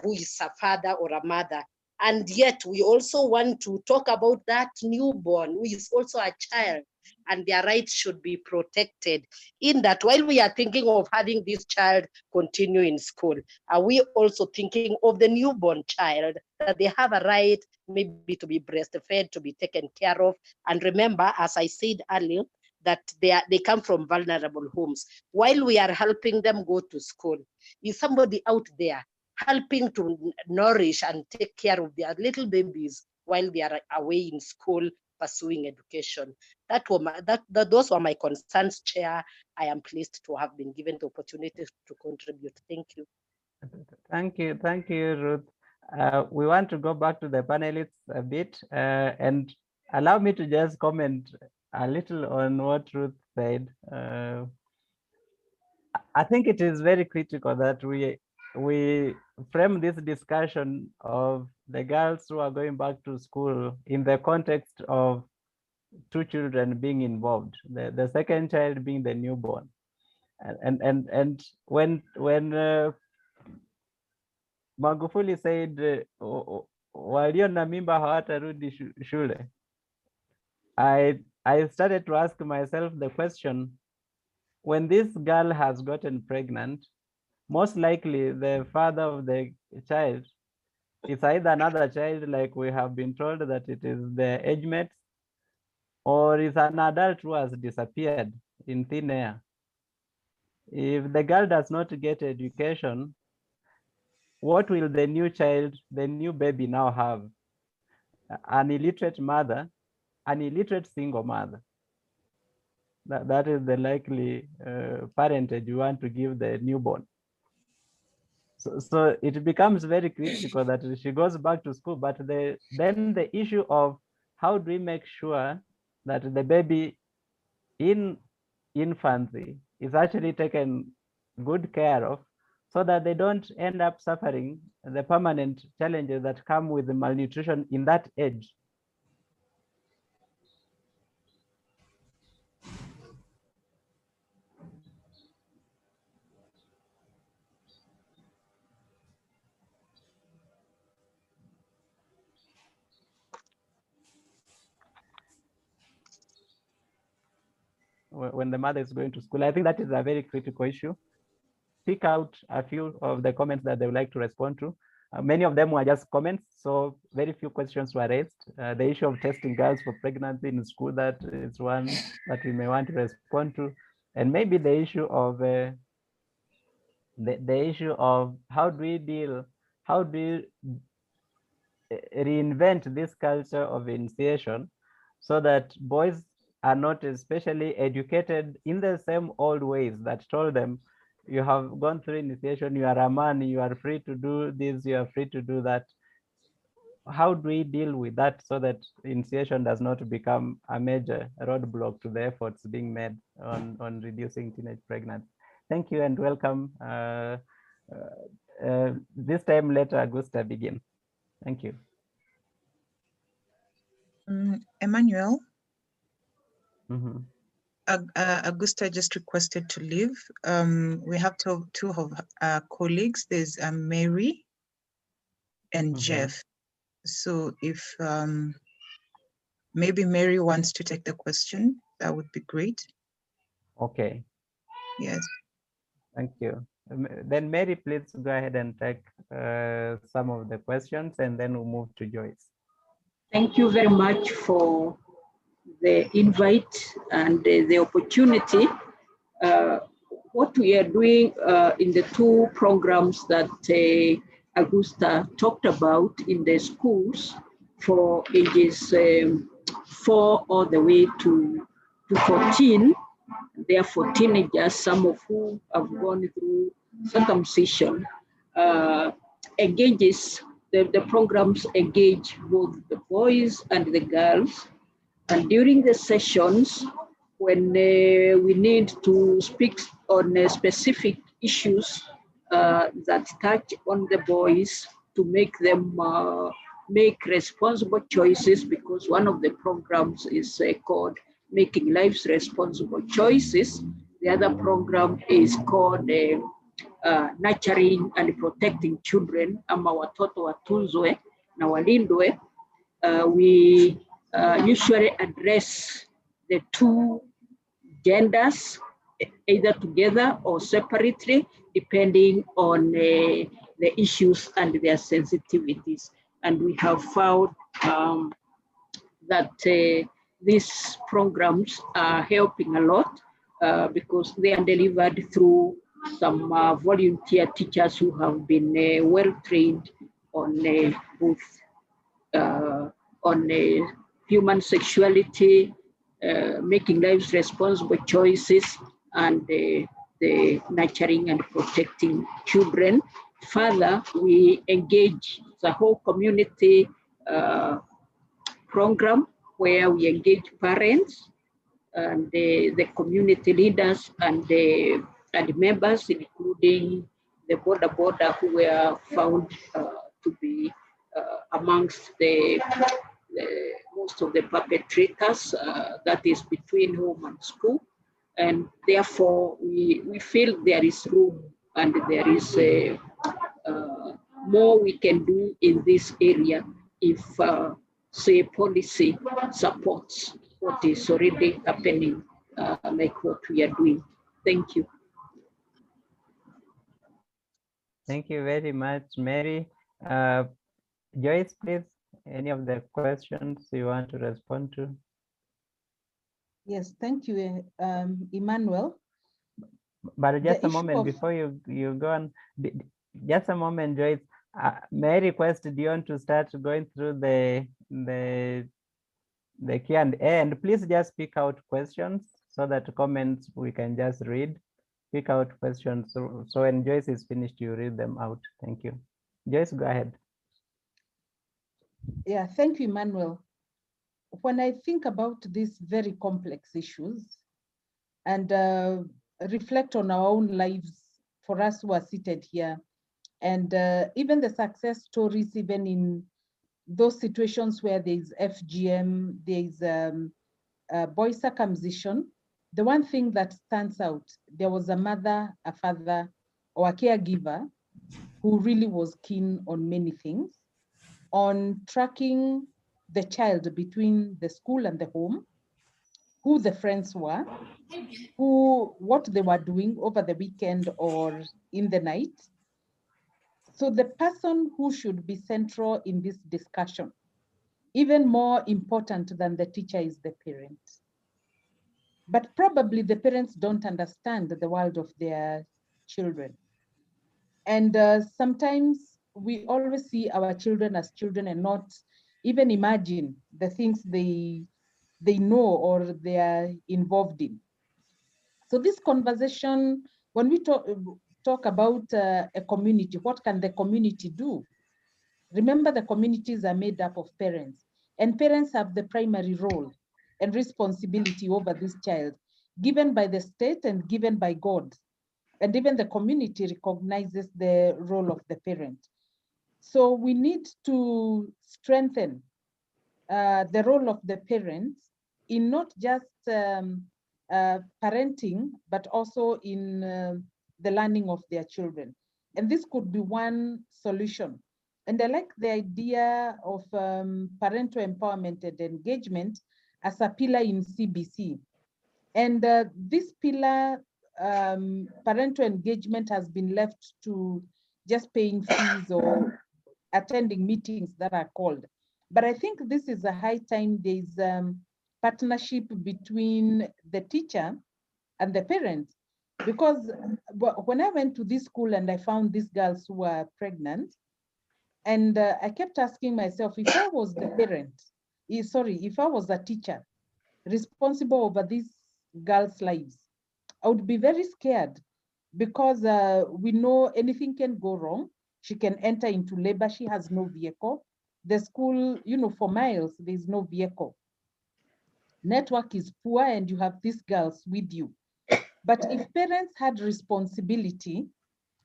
who is a father or a mother. And yet we also want to talk about that newborn who is also a child, and their rights should be protected. In that, while we are thinking of having this child continue in school, are we also thinking of the newborn child, that they have a right maybe to be breastfed, to be taken care of? And remember, as I said earlier, that they come from vulnerable homes. While we are helping them go to school, is somebody out there helping to nourish and take care of their little babies while they are away in school pursuing education? Those were my concerns, Chair. I am pleased to have been given the opportunity to contribute. Thank you. Thank you, Ruth. We want to go back to the panelists a bit, and allow me to just comment a little on what Ruth said. I think it is very critical that we frame this discussion of the girls who are going back to school in the context of two children being involved, the second child being the newborn. And when Magufuli said walio na mimba hawatarudi shule, I started to ask myself the question, when this girl has gotten pregnant, most likely the father of the child is either another child, like we have been told that it is the age mates, or is an adult who has disappeared in thin air. If the girl does not get education, what will the new child, the new baby now have? An illiterate mother, an illiterate single mother. That is the likely parentage you want to give the newborn. So it becomes very critical that she goes back to school, but then the issue of how do we make sure that the baby in infancy is actually taken good care of, so that they don't end up suffering the permanent challenges that come with the malnutrition in that age? When the mother is going to school, I think that is a very critical issue. Pick out a few of the comments that they would like to respond to. Many of them were just comments, so very few questions were raised. The issue of testing girls for pregnancy in school, that is one that we may want to respond to. And maybe the issue of the issue of how do we reinvent this culture of initiation, so that boys are not especially educated in the same old ways that told them, you have gone through initiation, you are a man, you are free to do this, you are free to do that. How do we deal with that so that initiation does not become a major roadblock to the efforts being made on reducing teenage pregnancy? Thank you and welcome. This time let Augusta begin. Thank you. Emmanuel, Mm-hmm. Augusta just requested to leave. We have two of our colleagues. There's Mary and Jeff. So if maybe Mary wants to take the question, that would be great. Okay. Yes. Thank you. Then Mary, please go ahead and take some of the questions, and then we'll move to Joyce. Thank you very much for the invite and the opportunity. What we are doing in the two programs that Augusta talked about in the schools for ages 4 all the way to 14, therefore teenagers, some of whom have gone through circumcision, engages, the programs engage both the boys and the girls. And during the sessions, when we need to speak on specific issues that touch on the boys, to make them make responsible choices, because one of the programs is called Making Lives Responsible Choices. The other program is called Nurturing and Protecting Children, ama watoto watunzwe na walindwe. We usually address the two genders, either together or separately, depending on the issues and their sensitivities. And we have found that these programs are helping a lot because they are delivered through some volunteer teachers who have been well trained on both on human sexuality, making lives responsible choices, and the nurturing and protecting children. Further, we engage the whole community program where we engage parents and the community leaders and the members, including the border who were found to be amongst the most of the perpetrators, that is between home and school. And therefore, we feel there is room and there is more we can do in this area if, say, policy supports what is already happening, like what we are doing. Thank you. Thank you very much, Mary. Joyce, please, any of the questions you want to respond to? Yes, thank you, Emmanuel. But just a moment before you go on, just a moment, Joyce. May I request Dion to start going through the Q&A, and please just pick out questions so that comments we can just read. Pick out questions so when Joyce is finished, you read them out. Thank you. Joyce, go ahead. Yeah, thank you, Emmanuel. when I think about these very complex issues and reflect on our own lives, for us who are seated here, and even the success stories, even in those situations where there's FGM, there's boy circumcision, the one thing that stands out, there was a mother, a father, or a caregiver who really was keen on many things, on tracking the child between the school and the home, who the friends were, what they were doing over the weekend or in the night. So the person who should be central in this discussion, even more important than the teacher, is the parent. But probably the parents don't understand the world of their children. And sometimes we always see our children as children and not even imagine the things they know or they are involved in. So this conversation, when we talk about a community, what can the community do? Remember, the communities are made up of parents, and parents have the primary role and responsibility over this child, given by the state and given by God. And even the community recognizes the role of the parent. So we need to strengthen the role of the parents in not just parenting, but also in the learning of their children. And this could be one solution. And I like the idea of parental empowerment and engagement as a pillar in CBC. And this pillar, parental engagement, has been left to just paying fees or attending meetings that are called. But I think this is a high time there's partnership between the teacher and the parents. Because when I went to this school and I found these girls who were pregnant, and I kept asking myself, if I was the parent, if I was a teacher responsible over these girls' lives, I would be very scared, because we know anything can go wrong. She can enter into labor. She has no vehicle. The school, for miles, there's no vehicle. Network is poor, and you have these girls with you. But if parents had responsibility,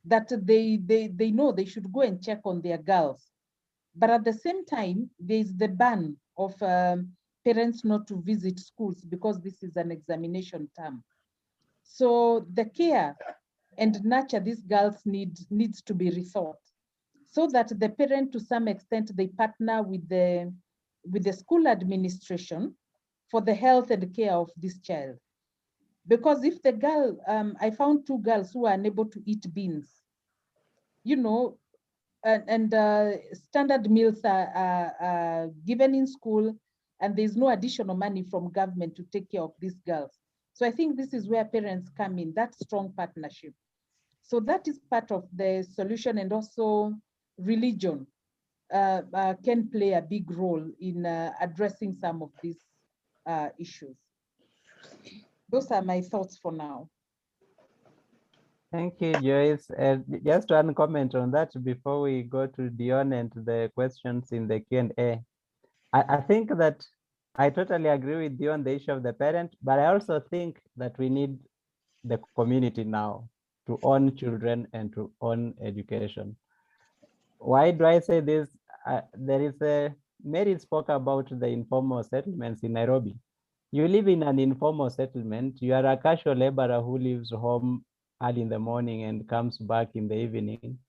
that they know they should go and check on their girls. But at the same time, there's the ban of parents not to visit schools because this is an examination term. So the care and nurture these girls needs to be rethought, so that the parent, to some extent, they partner with the school administration for the health and care of this child. Because if the girl, I found 2 girls who are unable to eat beans, and standard meals are given in school, and there's no additional money from government to take care of these girls. So I think this is where parents come in, that strong partnership. So that is part of the solution, and also religion can play a big role in addressing some of these issues. Those are my thoughts for now. Thank you, Joyce. Just one comment on that before we go to Dion and the questions in the Q&A. I think that I totally agree with you on the issue of the parent, but I also think that we need the community now to own children and to own education. Why do I say this? There is Mary spoke about the informal settlements in Nairobi. You live in an informal settlement, you are a casual laborer who leaves home early in the morning and comes back in the evening.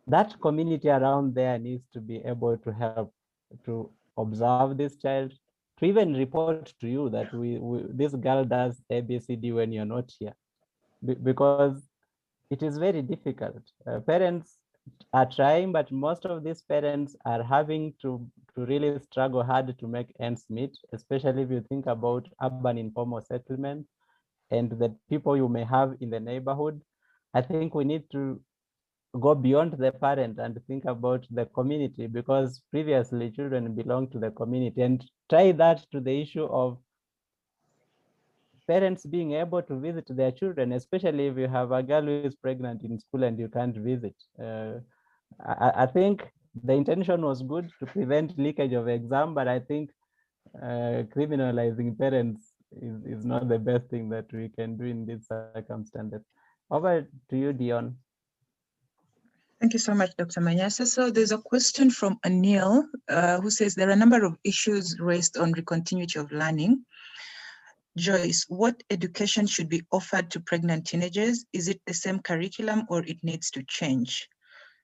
That community around there needs to be able to help to observe this child, to even report to you that this girl does ABCD when you're not here, because it is very difficult. Parents are trying, but most of these parents are having to really struggle hard to make ends meet, especially if you think about urban informal settlement and the people you may have in the neighborhood. I think we need to go beyond the parent and think about the community, because previously children belong to the community, and tie that to the issue of parents being able to visit their children, especially if you have a girl who is pregnant in school and you can't visit. I think the intention was good to prevent leakage of exam, but I think criminalizing parents is not the best thing that we can do in these circumstances. Over to you, Dion. Thank you so much, Dr. Manyasa. So there's a question from Anil who says there are a number of issues raised on continuity of learning. Joyce, what education should be offered to pregnant teenagers? Is it the same curriculum or it needs to change?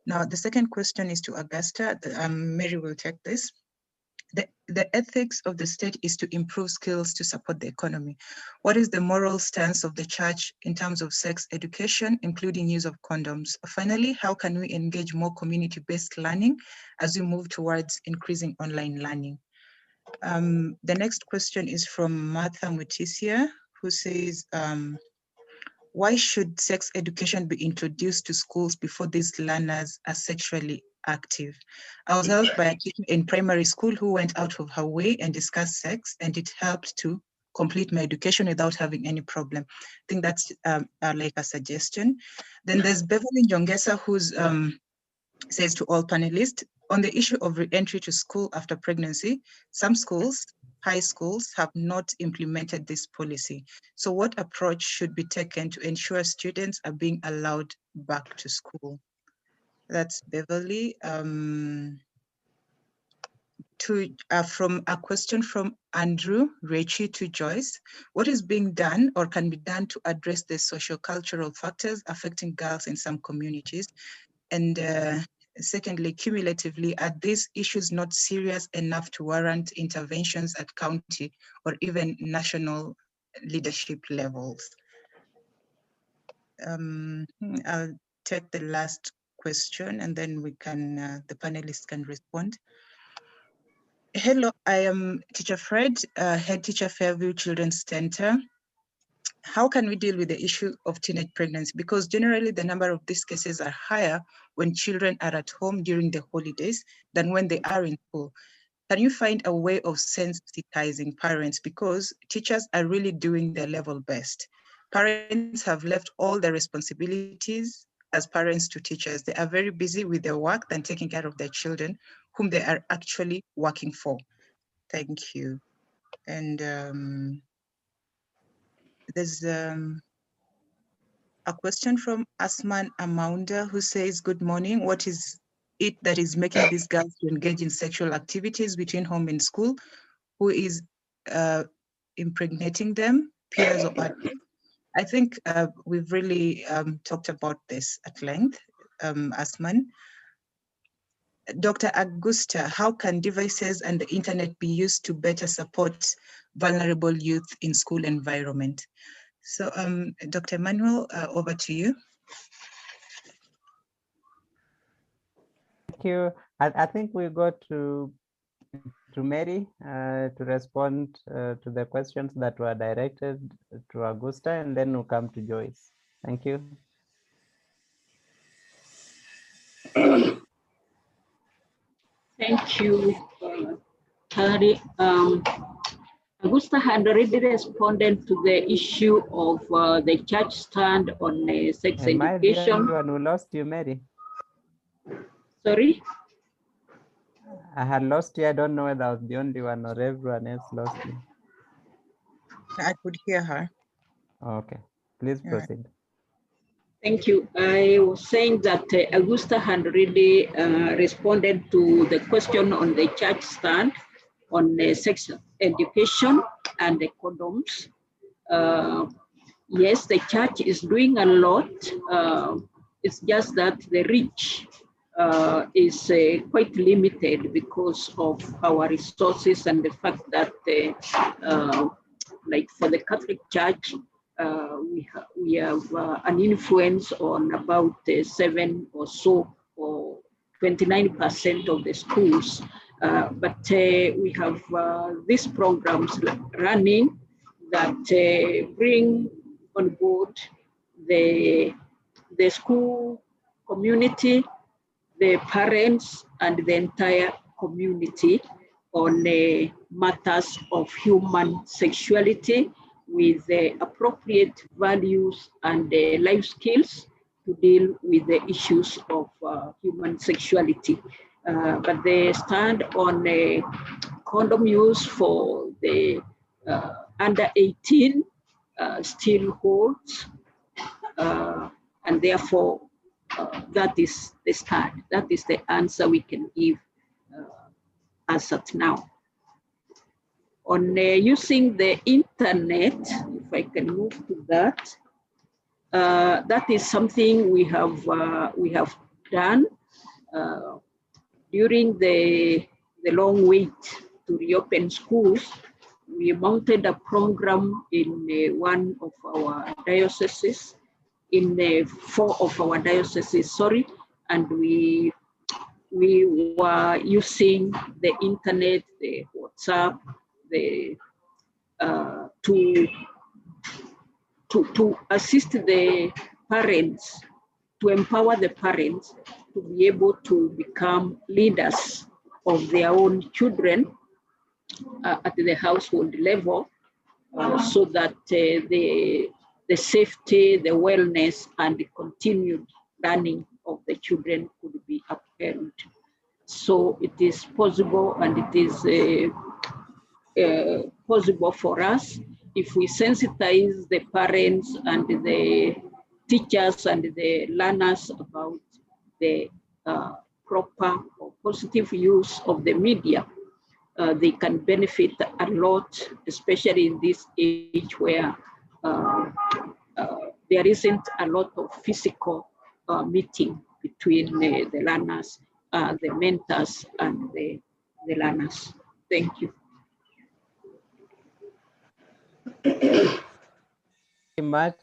Now, the second question is to Augusta. Mary will take this. The ethics of the state is to improve skills to support the economy. What is the moral stance of the church in terms of sex education, including use of condoms? Finally, how can we engage more community-based learning as we move towards increasing online learning? The next question is from Martha Mutisia, who says, why should sex education be introduced to schools before these learners are sexually active? I was helped by a teacher in primary school who went out of her way and discussed sex, and it helped to complete my education without having any problem. I think that's like a suggestion. Then there's Beverly Njongesa, who's says to all panelists, on the issue of re-entry to school after pregnancy, some schools, high schools, have not implemented this policy. So what approach should be taken to ensure students are being allowed back to school? That's Beverly. From a question from Andrew Rechi to Joyce, what is being done or can be done to address the socio-cultural factors affecting girls in some communities? And secondly, cumulatively, are these issues not serious enough to warrant interventions at county or even national leadership levels? I'll take the last question and then we can, the panelists can respond. Hello, I am Teacher Fred, Head Teacher Fairview Children's Center. How can we deal with the issue of teenage pregnancy? Because generally the number of these cases are higher when children are at home during the holidays than when they are in school. Can you find a way of sensitizing parents? Because teachers are really doing their level best. Parents have left all the responsibilities as parents to teachers. They are very busy with their work than taking care of their children, whom they are actually working for. Thank you. And there's a question from Asman Amaunda who says, good morning. What is it that is making these girls to engage in sexual activities between home and school? Who is impregnating them, peers or adults? I think we've really talked about this at length, Asman. Dr. Augusta, how can devices and the internet be used to better support vulnerable youth in school environment? So Dr. Emmanuel, over to you. Thank you. I think we go to Mary to respond to the questions that were directed to Augusta, and then we'll come to Joyce. Thank you. Thank you, Harry. Augusta had already responded to the issue of the church stand on sex education. Am I the only one who lost you, Mary? Sorry? I had lost you. I don't know whether I was the only one or everyone else lost you. I could hear her. Okay, please proceed. Thank you. I was saying that Augusta had already responded to the question on the church stand on sex education and the condoms. Yes, the church is doing a lot. It's just that the reach is quite limited because of our resources and the fact that, like for the Catholic Church, we have an influence on about 7 or so, or 29% of the schools. But we have these programs running that bring on board the school community, the parents, and the entire community on matters of human sexuality with the appropriate values and life skills to deal with the issues of human sexuality. But they stand on condom use for the under 18 still holds, and therefore that is the start. That is the answer we can give as at now. On using the internet, if I can move to that, that is something we have done during the long wait to reopen schools. We mounted a program in one of our dioceses, in 4 of our dioceses, sorry, and we were using the internet, the WhatsApp, the to assist the parents, to empower the parents to be able to become leaders of their own children at the household level, so that the safety, the wellness, and the continued learning of the children could be upheld. So it is possible, and it is possible for us if we sensitize the parents and the teachers and the learners about the proper or positive use of the media. They can benefit a lot, especially in this age where there isn't a lot of physical meeting between the learners, the mentors, and the learners. Thank you. Much.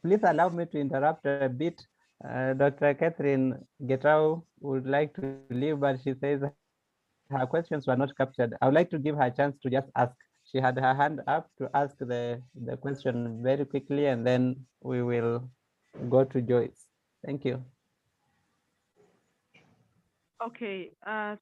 Please allow me to interrupt a bit. Dr. Catherine Getau would like to leave, but she says her questions were not captured. I would like to give her a chance to just ask. She had her hand up to ask the question very quickly, and then we will go to Joyce. Thank you. Okay, thank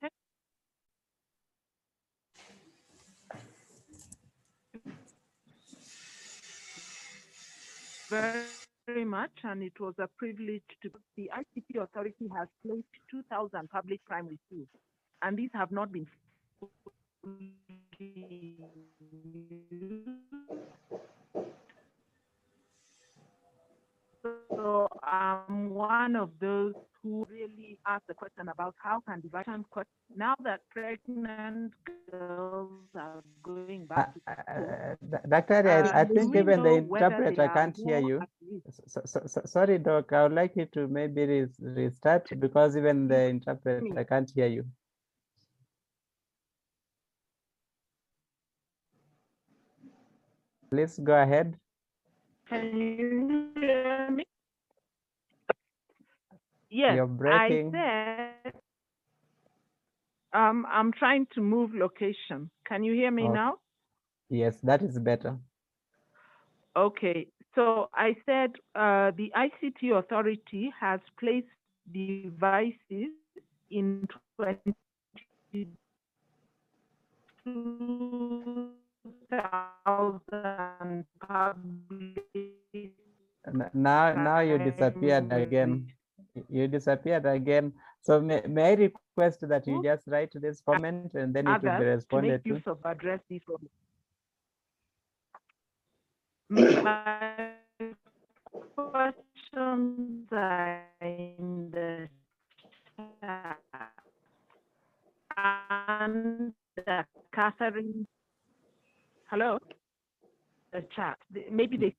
you very much, and it was a privilege to. The ICT Authority has placed 2,000 public primary schools, and these have not been so I'm one of those who really asked the question about how can deviation now that pregnant girls are going back to school. Dr. I think even the interpreter can't hear you. Sorry, Doc, I would like you to maybe restart, because even the interpreter can't hear you. Please go ahead. Can you hear me? Yes, you're breaking. I said I'm trying to move location. Can you hear me now? Yes, that is better. Okay, so I said the ICT Authority has placed devices in 22,000 public. Now you disappeared again. You disappeared again. So may I request that you just write this comment, and then it will be responded to. Make use of address these problems. My questions are in the chat. And Catherine, hello, the chat. Maybe they.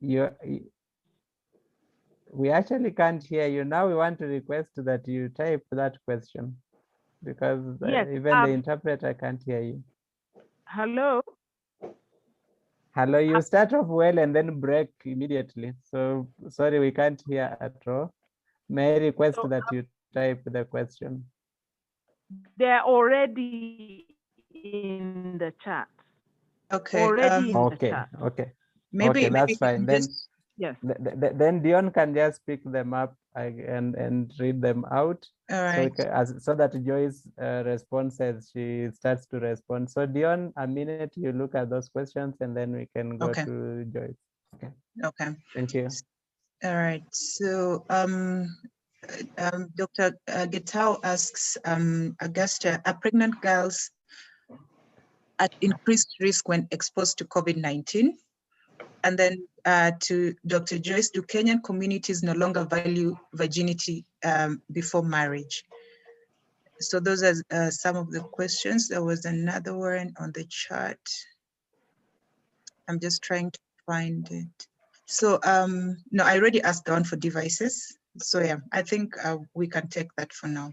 We actually can't hear you. Now we want to request that you type that question, because yes, even the interpreter can't hear you. Hello. Hello, you start off well and then break immediately. So sorry, we can't hear at all. May I request that you type the question? They're already in the chat. Okay. Already in the chat. Okay. Maybe that's fine. Then yes. Then Dion can just pick them up and read them out. All right. So that Joyce responds as she starts to respond. So Dion, a minute, you look at those questions, and then we can go to Joyce. Okay. Okay. Thank you. All right. So Dr. Getao asks, Augusta, are pregnant girls at increased risk when exposed to COVID-19? And then to Dr. Joyce, do Kenyan communities no longer value virginity before marriage? So those are some of the questions. There was another one on the chat. I'm just trying to find it. So no, I already asked the one for devices. So yeah, I think we can take that for now.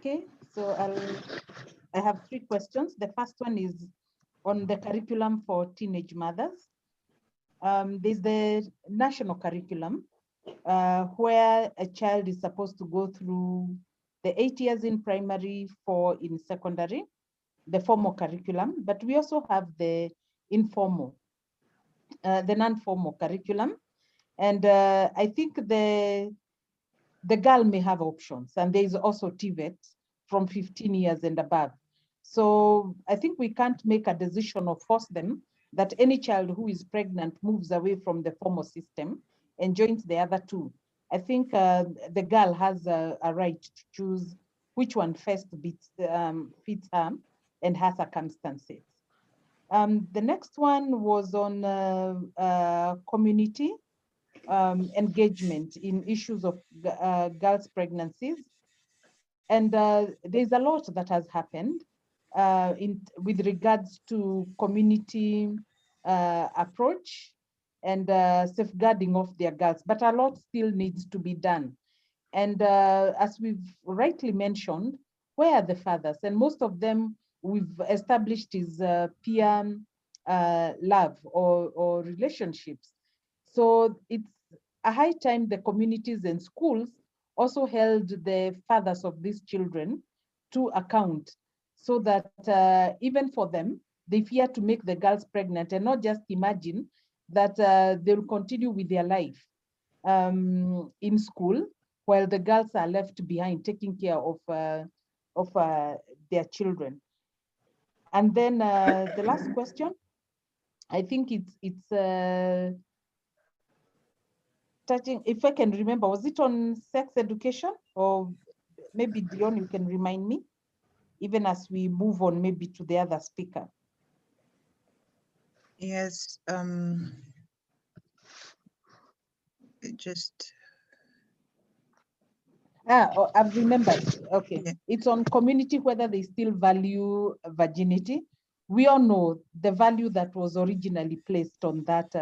Okay, so I have 3 questions. The first one is on the curriculum for teenage mothers. There's the national curriculum where a child is supposed to go through the 8 years in primary, 4 in secondary, the formal curriculum, but we also have the informal, the non-formal curriculum. And I think the girl may have options, and there is also TVET from 15 years and above. So I think we can't make a decision or force them that any child who is pregnant moves away from the formal system and joins the other 2. I think the girl has a right to choose which one first fits her and her circumstances. The next one was on community engagement in issues of girls' pregnancies. And there's a lot that has happened with regards to community approach and safeguarding of their girls, but a lot still needs to be done. And as we've rightly mentioned, where are the fathers? And most of them we've established is peer love or relationships. So it's a high time the communities and schools also held the fathers of these children to account, so that even for them, they fear to make the girls pregnant and not just imagine that they'll continue with their life in school while the girls are left behind taking care of their children. And then the last question, I think it's touching, if I can remember, was it on sex education? Or maybe Dion, you can remind me, even as we move on maybe to the other speaker. Yes, just. I've remembered, okay. Yeah. It's on community, whether they still value virginity. We all know the value that was originally placed on that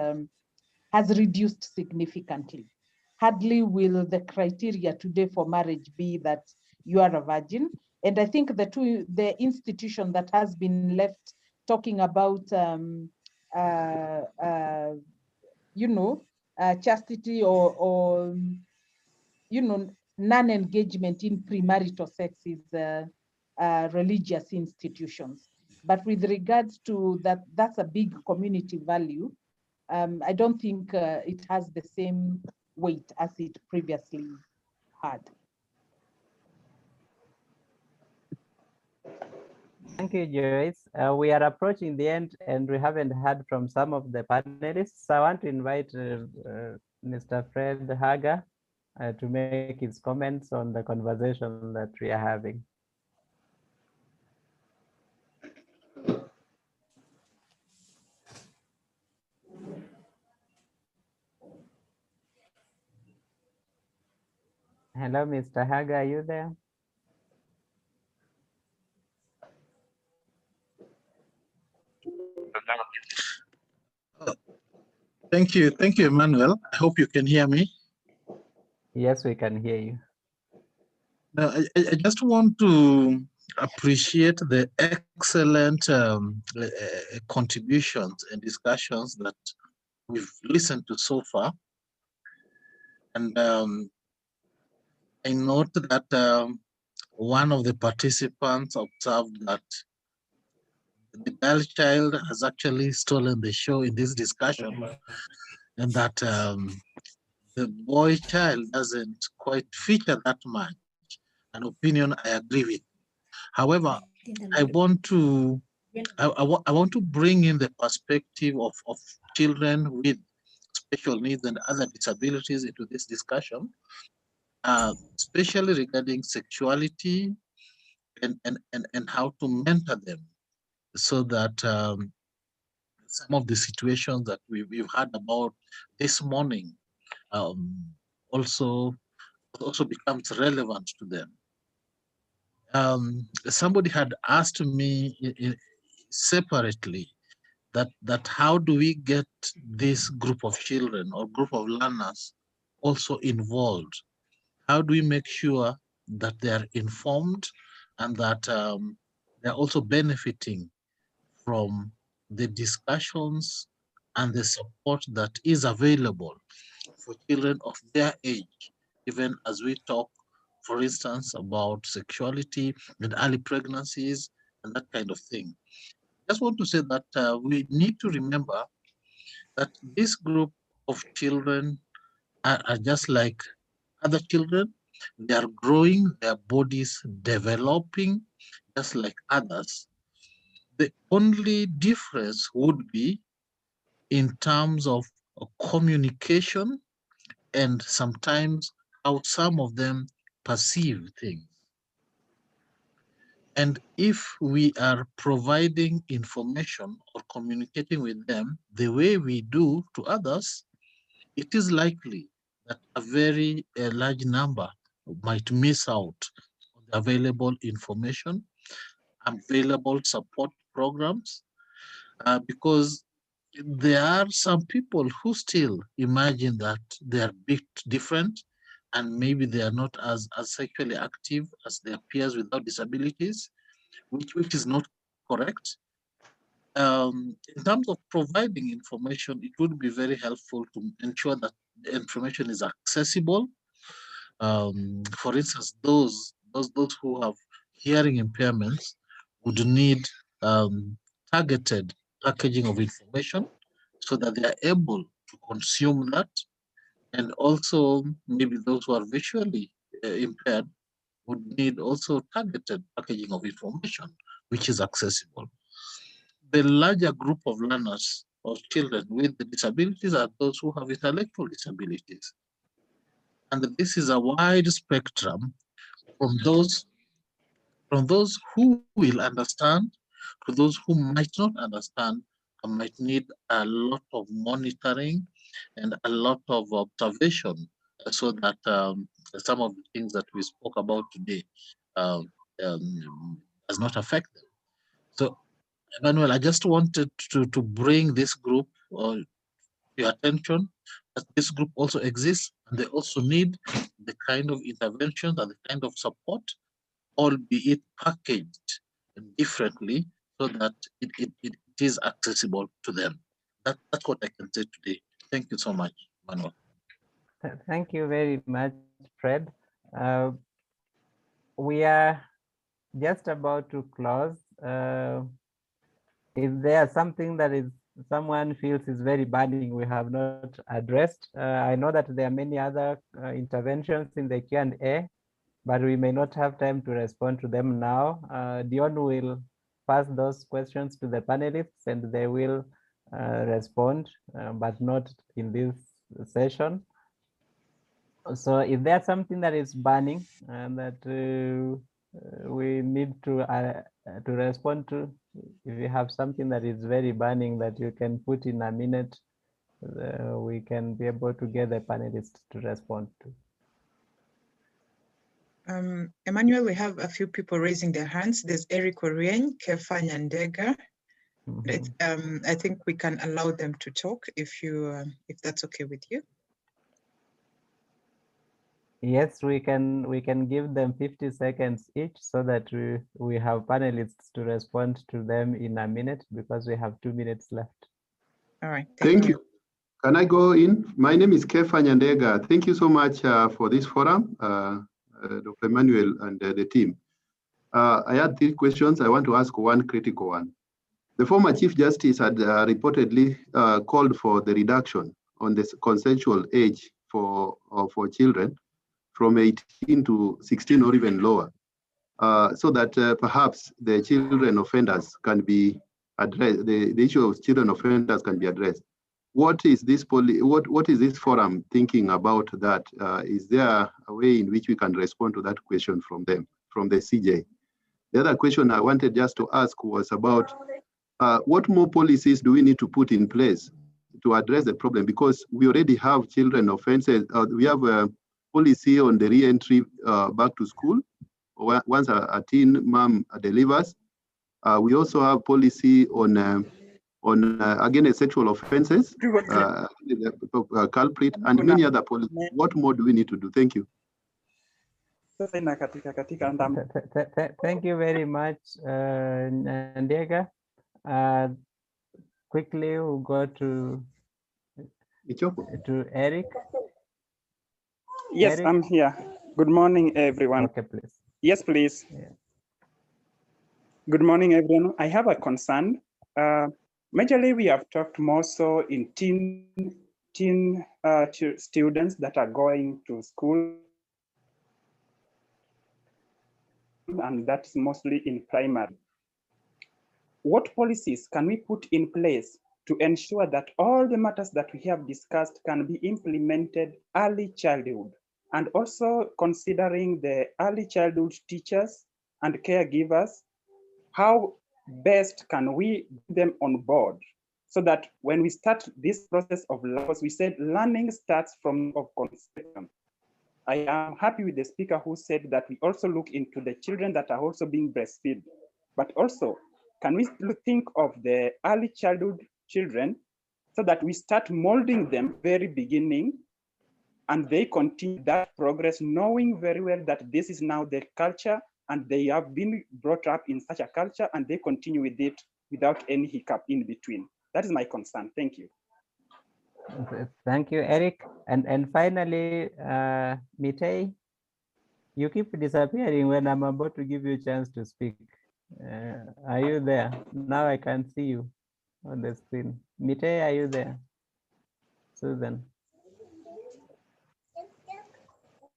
has reduced significantly. Hardly will the criteria today for marriage be that you are a virgin. And I think the institution that has been left talking about, chastity or non-engagement in premarital sex is religious institutions. But with regards to that, that's a big community value. I don't think it has the same weight as it previously had. Thank you, Joyce. We are approaching the end and we haven't heard from some of the panelists. So I want to invite Mr. Fred Haga to make his comments on the conversation that we are having. Hello, Mr. Haga, are you there? Thank you, Emmanuel. I hope you can hear me. Yes, we can hear you. I just want to appreciate the excellent contributions and discussions that we've listened to so far. And I note that one of the participants observed that the girl child has actually stolen the show in this discussion, and that the boy child doesn't quite feature that much. An opinion I agree with. However, I want to bring in the perspective of children with special needs and other disabilities into this discussion, especially regarding sexuality and how to mentor them so that some of the situations that we've heard about this morning also becomes relevant to them. Somebody had asked me separately that how do we get this group of children or group of learners also involved? How do we make sure that they are informed and that they're also benefiting from the discussions and the support that is available for children of their age, even as we talk, for instance, about sexuality and early pregnancies and that kind of thing. I just want to say that we need to remember that this group of children are just like other children. They are growing, their bodies developing just like others. The only difference would be in terms of communication and sometimes how some of them perceive things. And if we are providing information or communicating with them the way we do to others, it is likely that a very large number might miss out on the available information, available support programs, because there are some people who still imagine that they are a bit different and maybe they are not as sexually active as their peers without disabilities, which is not correct. In terms of providing information, it would be very helpful to ensure that the information is accessible. For instance, those who have hearing impairments would need targeted packaging of information so that they are able to consume that. And also maybe those who are visually impaired would need also targeted packaging of information, which is accessible. The larger group of learners or children with the disabilities are those who have intellectual disabilities. And this is a wide spectrum from those who will understand to those who might not understand and might need a lot of monitoring and a lot of observation so that some of the things that we spoke about today does not affect them. So, Emmanuel, I just wanted to bring this group your attention that this group also exists and they also need the kind of interventions and the kind of support, albeit packaged differently so that it is accessible to them. That's what I can say today. Thank you so much, Manuel. Thank you very much, Fred. We are just about to close. Is there something that is someone feels is very burning we have not addressed? I know that there are many other interventions in the Q&A, but we may not have time to respond to them now. Dion will pass those questions to the panelists and they will respond, but not in this session. So if there's something that is burning and that we need to respond to, if you have something that is very burning that you can put in a minute, we can be able to get the panelists to respond to. Emmanuel, we have a few people raising their hands. There's Eric Orien, Kefa Nyandega. I think we can allow them to talk if that's okay with you. Yes, we can give them 50 seconds each so that we have panelists to respond to them in a minute because we have 2 minutes left. All right, thank you. Can I go in? My name is Kefa Nyandega. Thank you so much for this forum, Dr. Emmanuel and the team. I had 3 questions. I want to ask one critical one. The former Chief Justice had reportedly called for the reduction on the consensual age for children from 18 to 16 or even lower, so that perhaps the children offenders can be addressed, the issue of children offenders can be addressed. what is this forum thinking about that? Is there a way in which we can respond to that question from them, from the CJ? The other question I wanted just to ask was about what more policies do we need to put in place to address the problem? Because we already have children offenses. We have a policy on the re-entry back to school once a teen mom delivers. We also have policy on against sexual offenses, culprit, and many other policies. What more do we need to do? Thank you. Thank you very much, Nyandega. Quickly, we'll go to Eric. Yes, Eric? I'm here. Good morning, everyone. Okay, please. Yes, please. Yeah. Good morning, everyone. I have a concern. Majorly, we have talked more so in teen students that are going to school, and that's mostly in primary. What policies can we put in place to ensure that all the matters that we have discussed can be implemented early childhood, and also considering the early childhood teachers and caregivers, how best can we get them on board so that when we start this process of learning, because we said learning starts from conception. I am happy with the speaker who said that we also look into the children that are also being breastfed, but also can we think of the early childhood children so that we start molding them very beginning and they continue that progress, knowing very well that this is now the culture and they have been brought up in such a culture and they continue with it without any hiccup in between. That is my concern. Thank you. Thank you, Eric. And finally, Mitei, you keep disappearing when I'm about to give you a chance to speak. Are you there? Now I can see you on the screen. Mitei, are you there? Susan.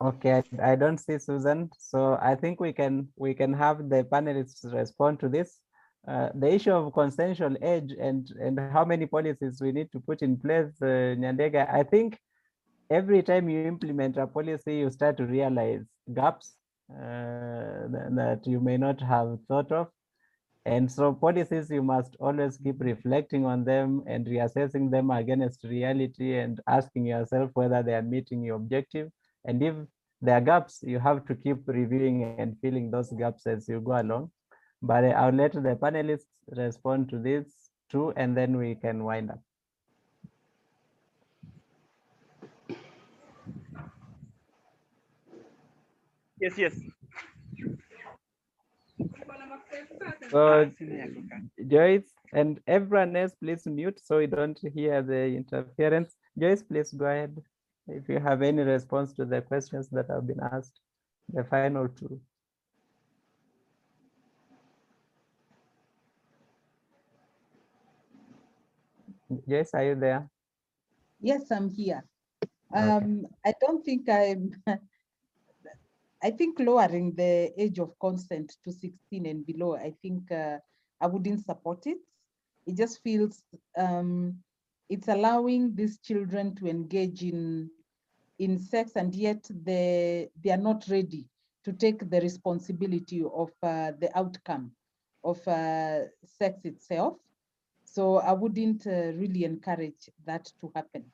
Okay, I don't see Susan, so I think we can have the panelists respond to this. The issue of consensual age and how many policies we need to put in place, Nyandega, I think every time you implement a policy, you start to realize gaps that you may not have thought of. And so policies, you must always keep reflecting on them and reassessing them against reality and asking yourself whether they are meeting your objective. And if there are gaps, you have to keep reviewing and filling those gaps as you go along. But I'll let the panelists respond to this too, and then we can wind up. Yes. So Joyce and everyone else, please mute so we don't hear the interference. Joyce, please go ahead if you have any response to the questions that have been asked, the final two. Joyce, are you there? Yes, I'm here. Okay. I don't think I think lowering the age of consent to 16 and below, I think I wouldn't support it. It just feels it's allowing these children to engage in sex, and yet they are not ready to take the responsibility of the outcome of sex itself. So I wouldn't really encourage that to happen.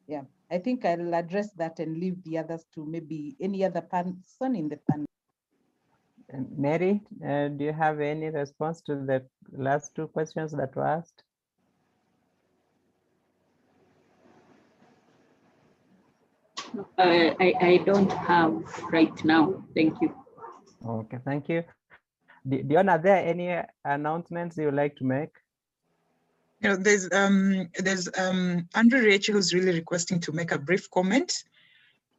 Yeah, I think I'll address that and leave the others to maybe any other person in the panel. Mary, do you have any response to the last two questions that were asked? I don't have right now. Thank you. Okay, thank you. Dion, are there any announcements you would like to make? You know, there's Andrew Rachel who's really requesting to make a brief comment,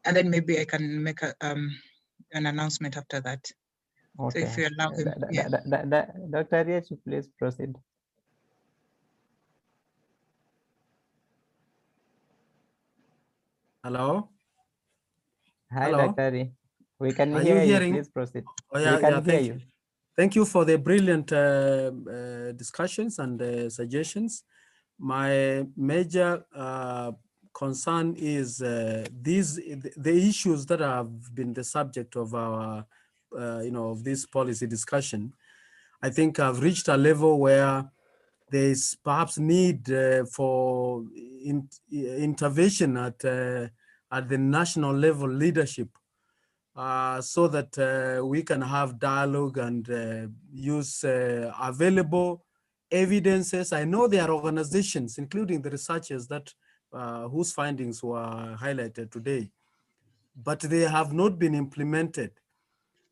and then maybe I can make an announcement after that. Okay. So if you allow him, yeah. Dr. Rachel, please proceed. Hello. Hi, Hello. Dr. Ri. We can Are hear you you. hearing? Please proceed. Oh, yeah, we can hear thank you. Thank you for the brilliant discussions and suggestions. my major concern is the issues that have been the subject of our, of this policy discussion. I think I've reached a level where there is perhaps need for intervention at the national level leadership, so that we can have dialogue and use available evidences. I know there are organizations, including the researchers that whose findings were highlighted today, but they have not been implemented.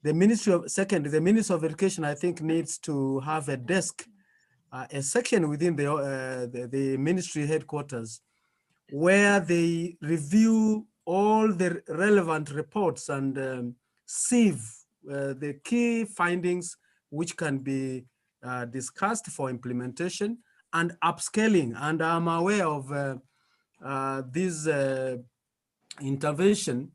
The Ministry of Education, I think, needs to have a desk, a section within the ministry headquarters, where they review all the relevant reports and sieve the key findings which can be discussed for implementation and upscaling. And I'm aware of this intervention,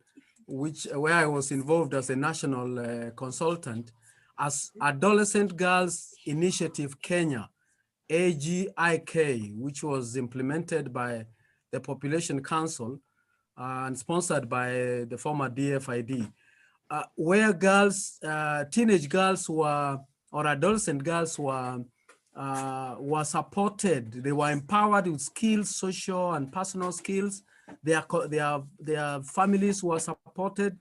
where I was involved as a national consultant, as Adolescent Girls Initiative Kenya, AGIK, which was implemented by the Population Council and sponsored by the former DFID, where girls, teenage girls or adolescent girls were supported. They were empowered with skills, social and personal skills. Their families were supported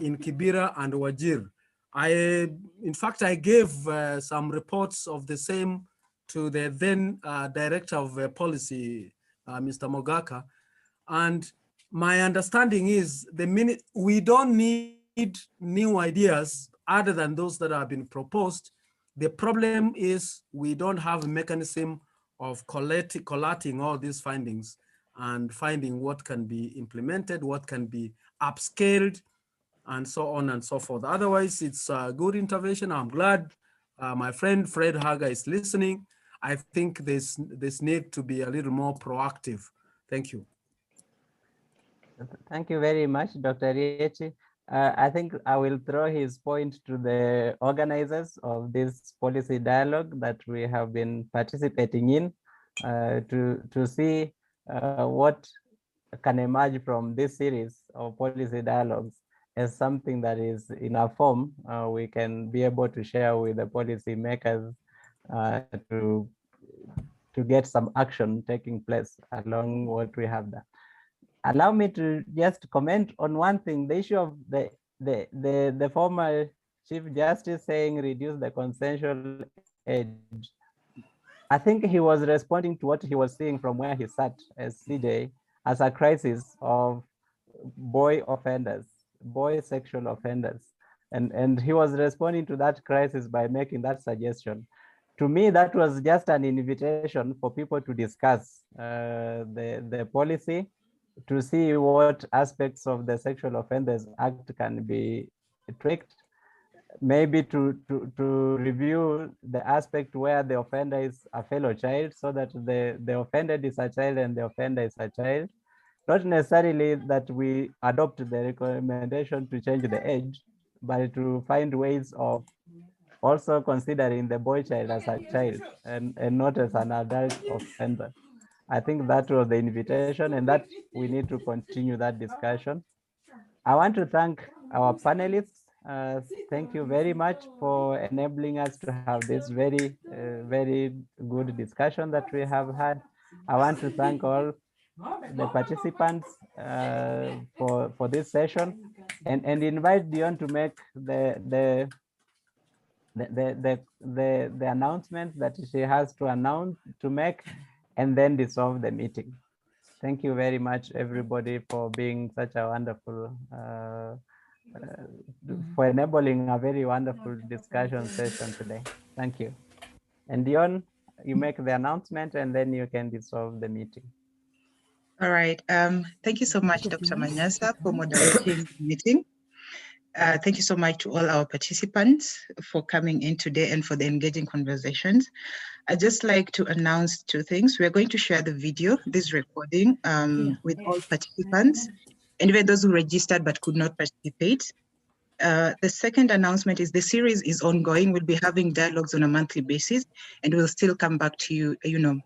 in Kibera and Wajir. In fact, I gave some reports of the same to the then Director of Policy, Mr. Mogaka. And my understanding is we don't need new ideas other than those that have been proposed. The problem is we don't have a mechanism of collating all these findings and finding what can be implemented, what can be upscaled, and so on and so forth. Otherwise, it's a good intervention. I'm glad my friend Fred Haga is listening. I think this need to be a little more proactive. Thank you. Thank you very much, Dr. Riechi. I think I will throw his point to the organizers of this policy dialogue that we have been participating in, to see what can emerge from this series of policy dialogues as something that is in a form we can be able to share with the policy makers to get some action taking place along what we have done. Allow me to just comment on one thing, the issue of the former Chief Justice saying reduce the consensual age. I think he was responding to what he was seeing from where he sat as CJ as a crisis of boy offenders, boy sexual offenders. And he was responding to that crisis by making that suggestion. To me, that was just an invitation for people to discuss the policy, to see what aspects of the Sexual Offenders Act can be tweaked, maybe to review the aspect where the offender is a fellow child, so that the offended is a child and the offender is a child. Not necessarily that we adopt the recommendation to change the age, but to find ways of also considering the boy child as a child and not as an adult offender. I think that was the invitation, and that we need to continue that discussion. I want to thank our panelists. Thank you very much for enabling us to have this very, very good discussion that we have had. I want to thank all the participants for this session, and invite Dion to make the announcement that she has to make, and then dissolve the meeting. Thank you very much, everybody, for being such a wonderful, for enabling a very wonderful discussion session today. Thank you. And Dion, you make the announcement and then you can dissolve the meeting. All right. Thank you so much, Dr. Manyasa, for moderating the meeting. Thank you so much to all our participants for coming in today and for the engaging conversations. I'd just like to announce two things. We're going to share the video, this recording, with all participants, and even those who registered but could not participate. The second announcement is the series is ongoing. We'll be having dialogues on a monthly basis, and we'll still come back to you,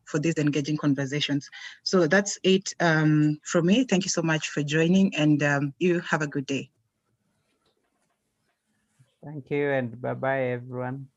for these engaging conversations. So that's it from me. Thank you so much for joining, and you have a good day. Thank you, and bye-bye, everyone.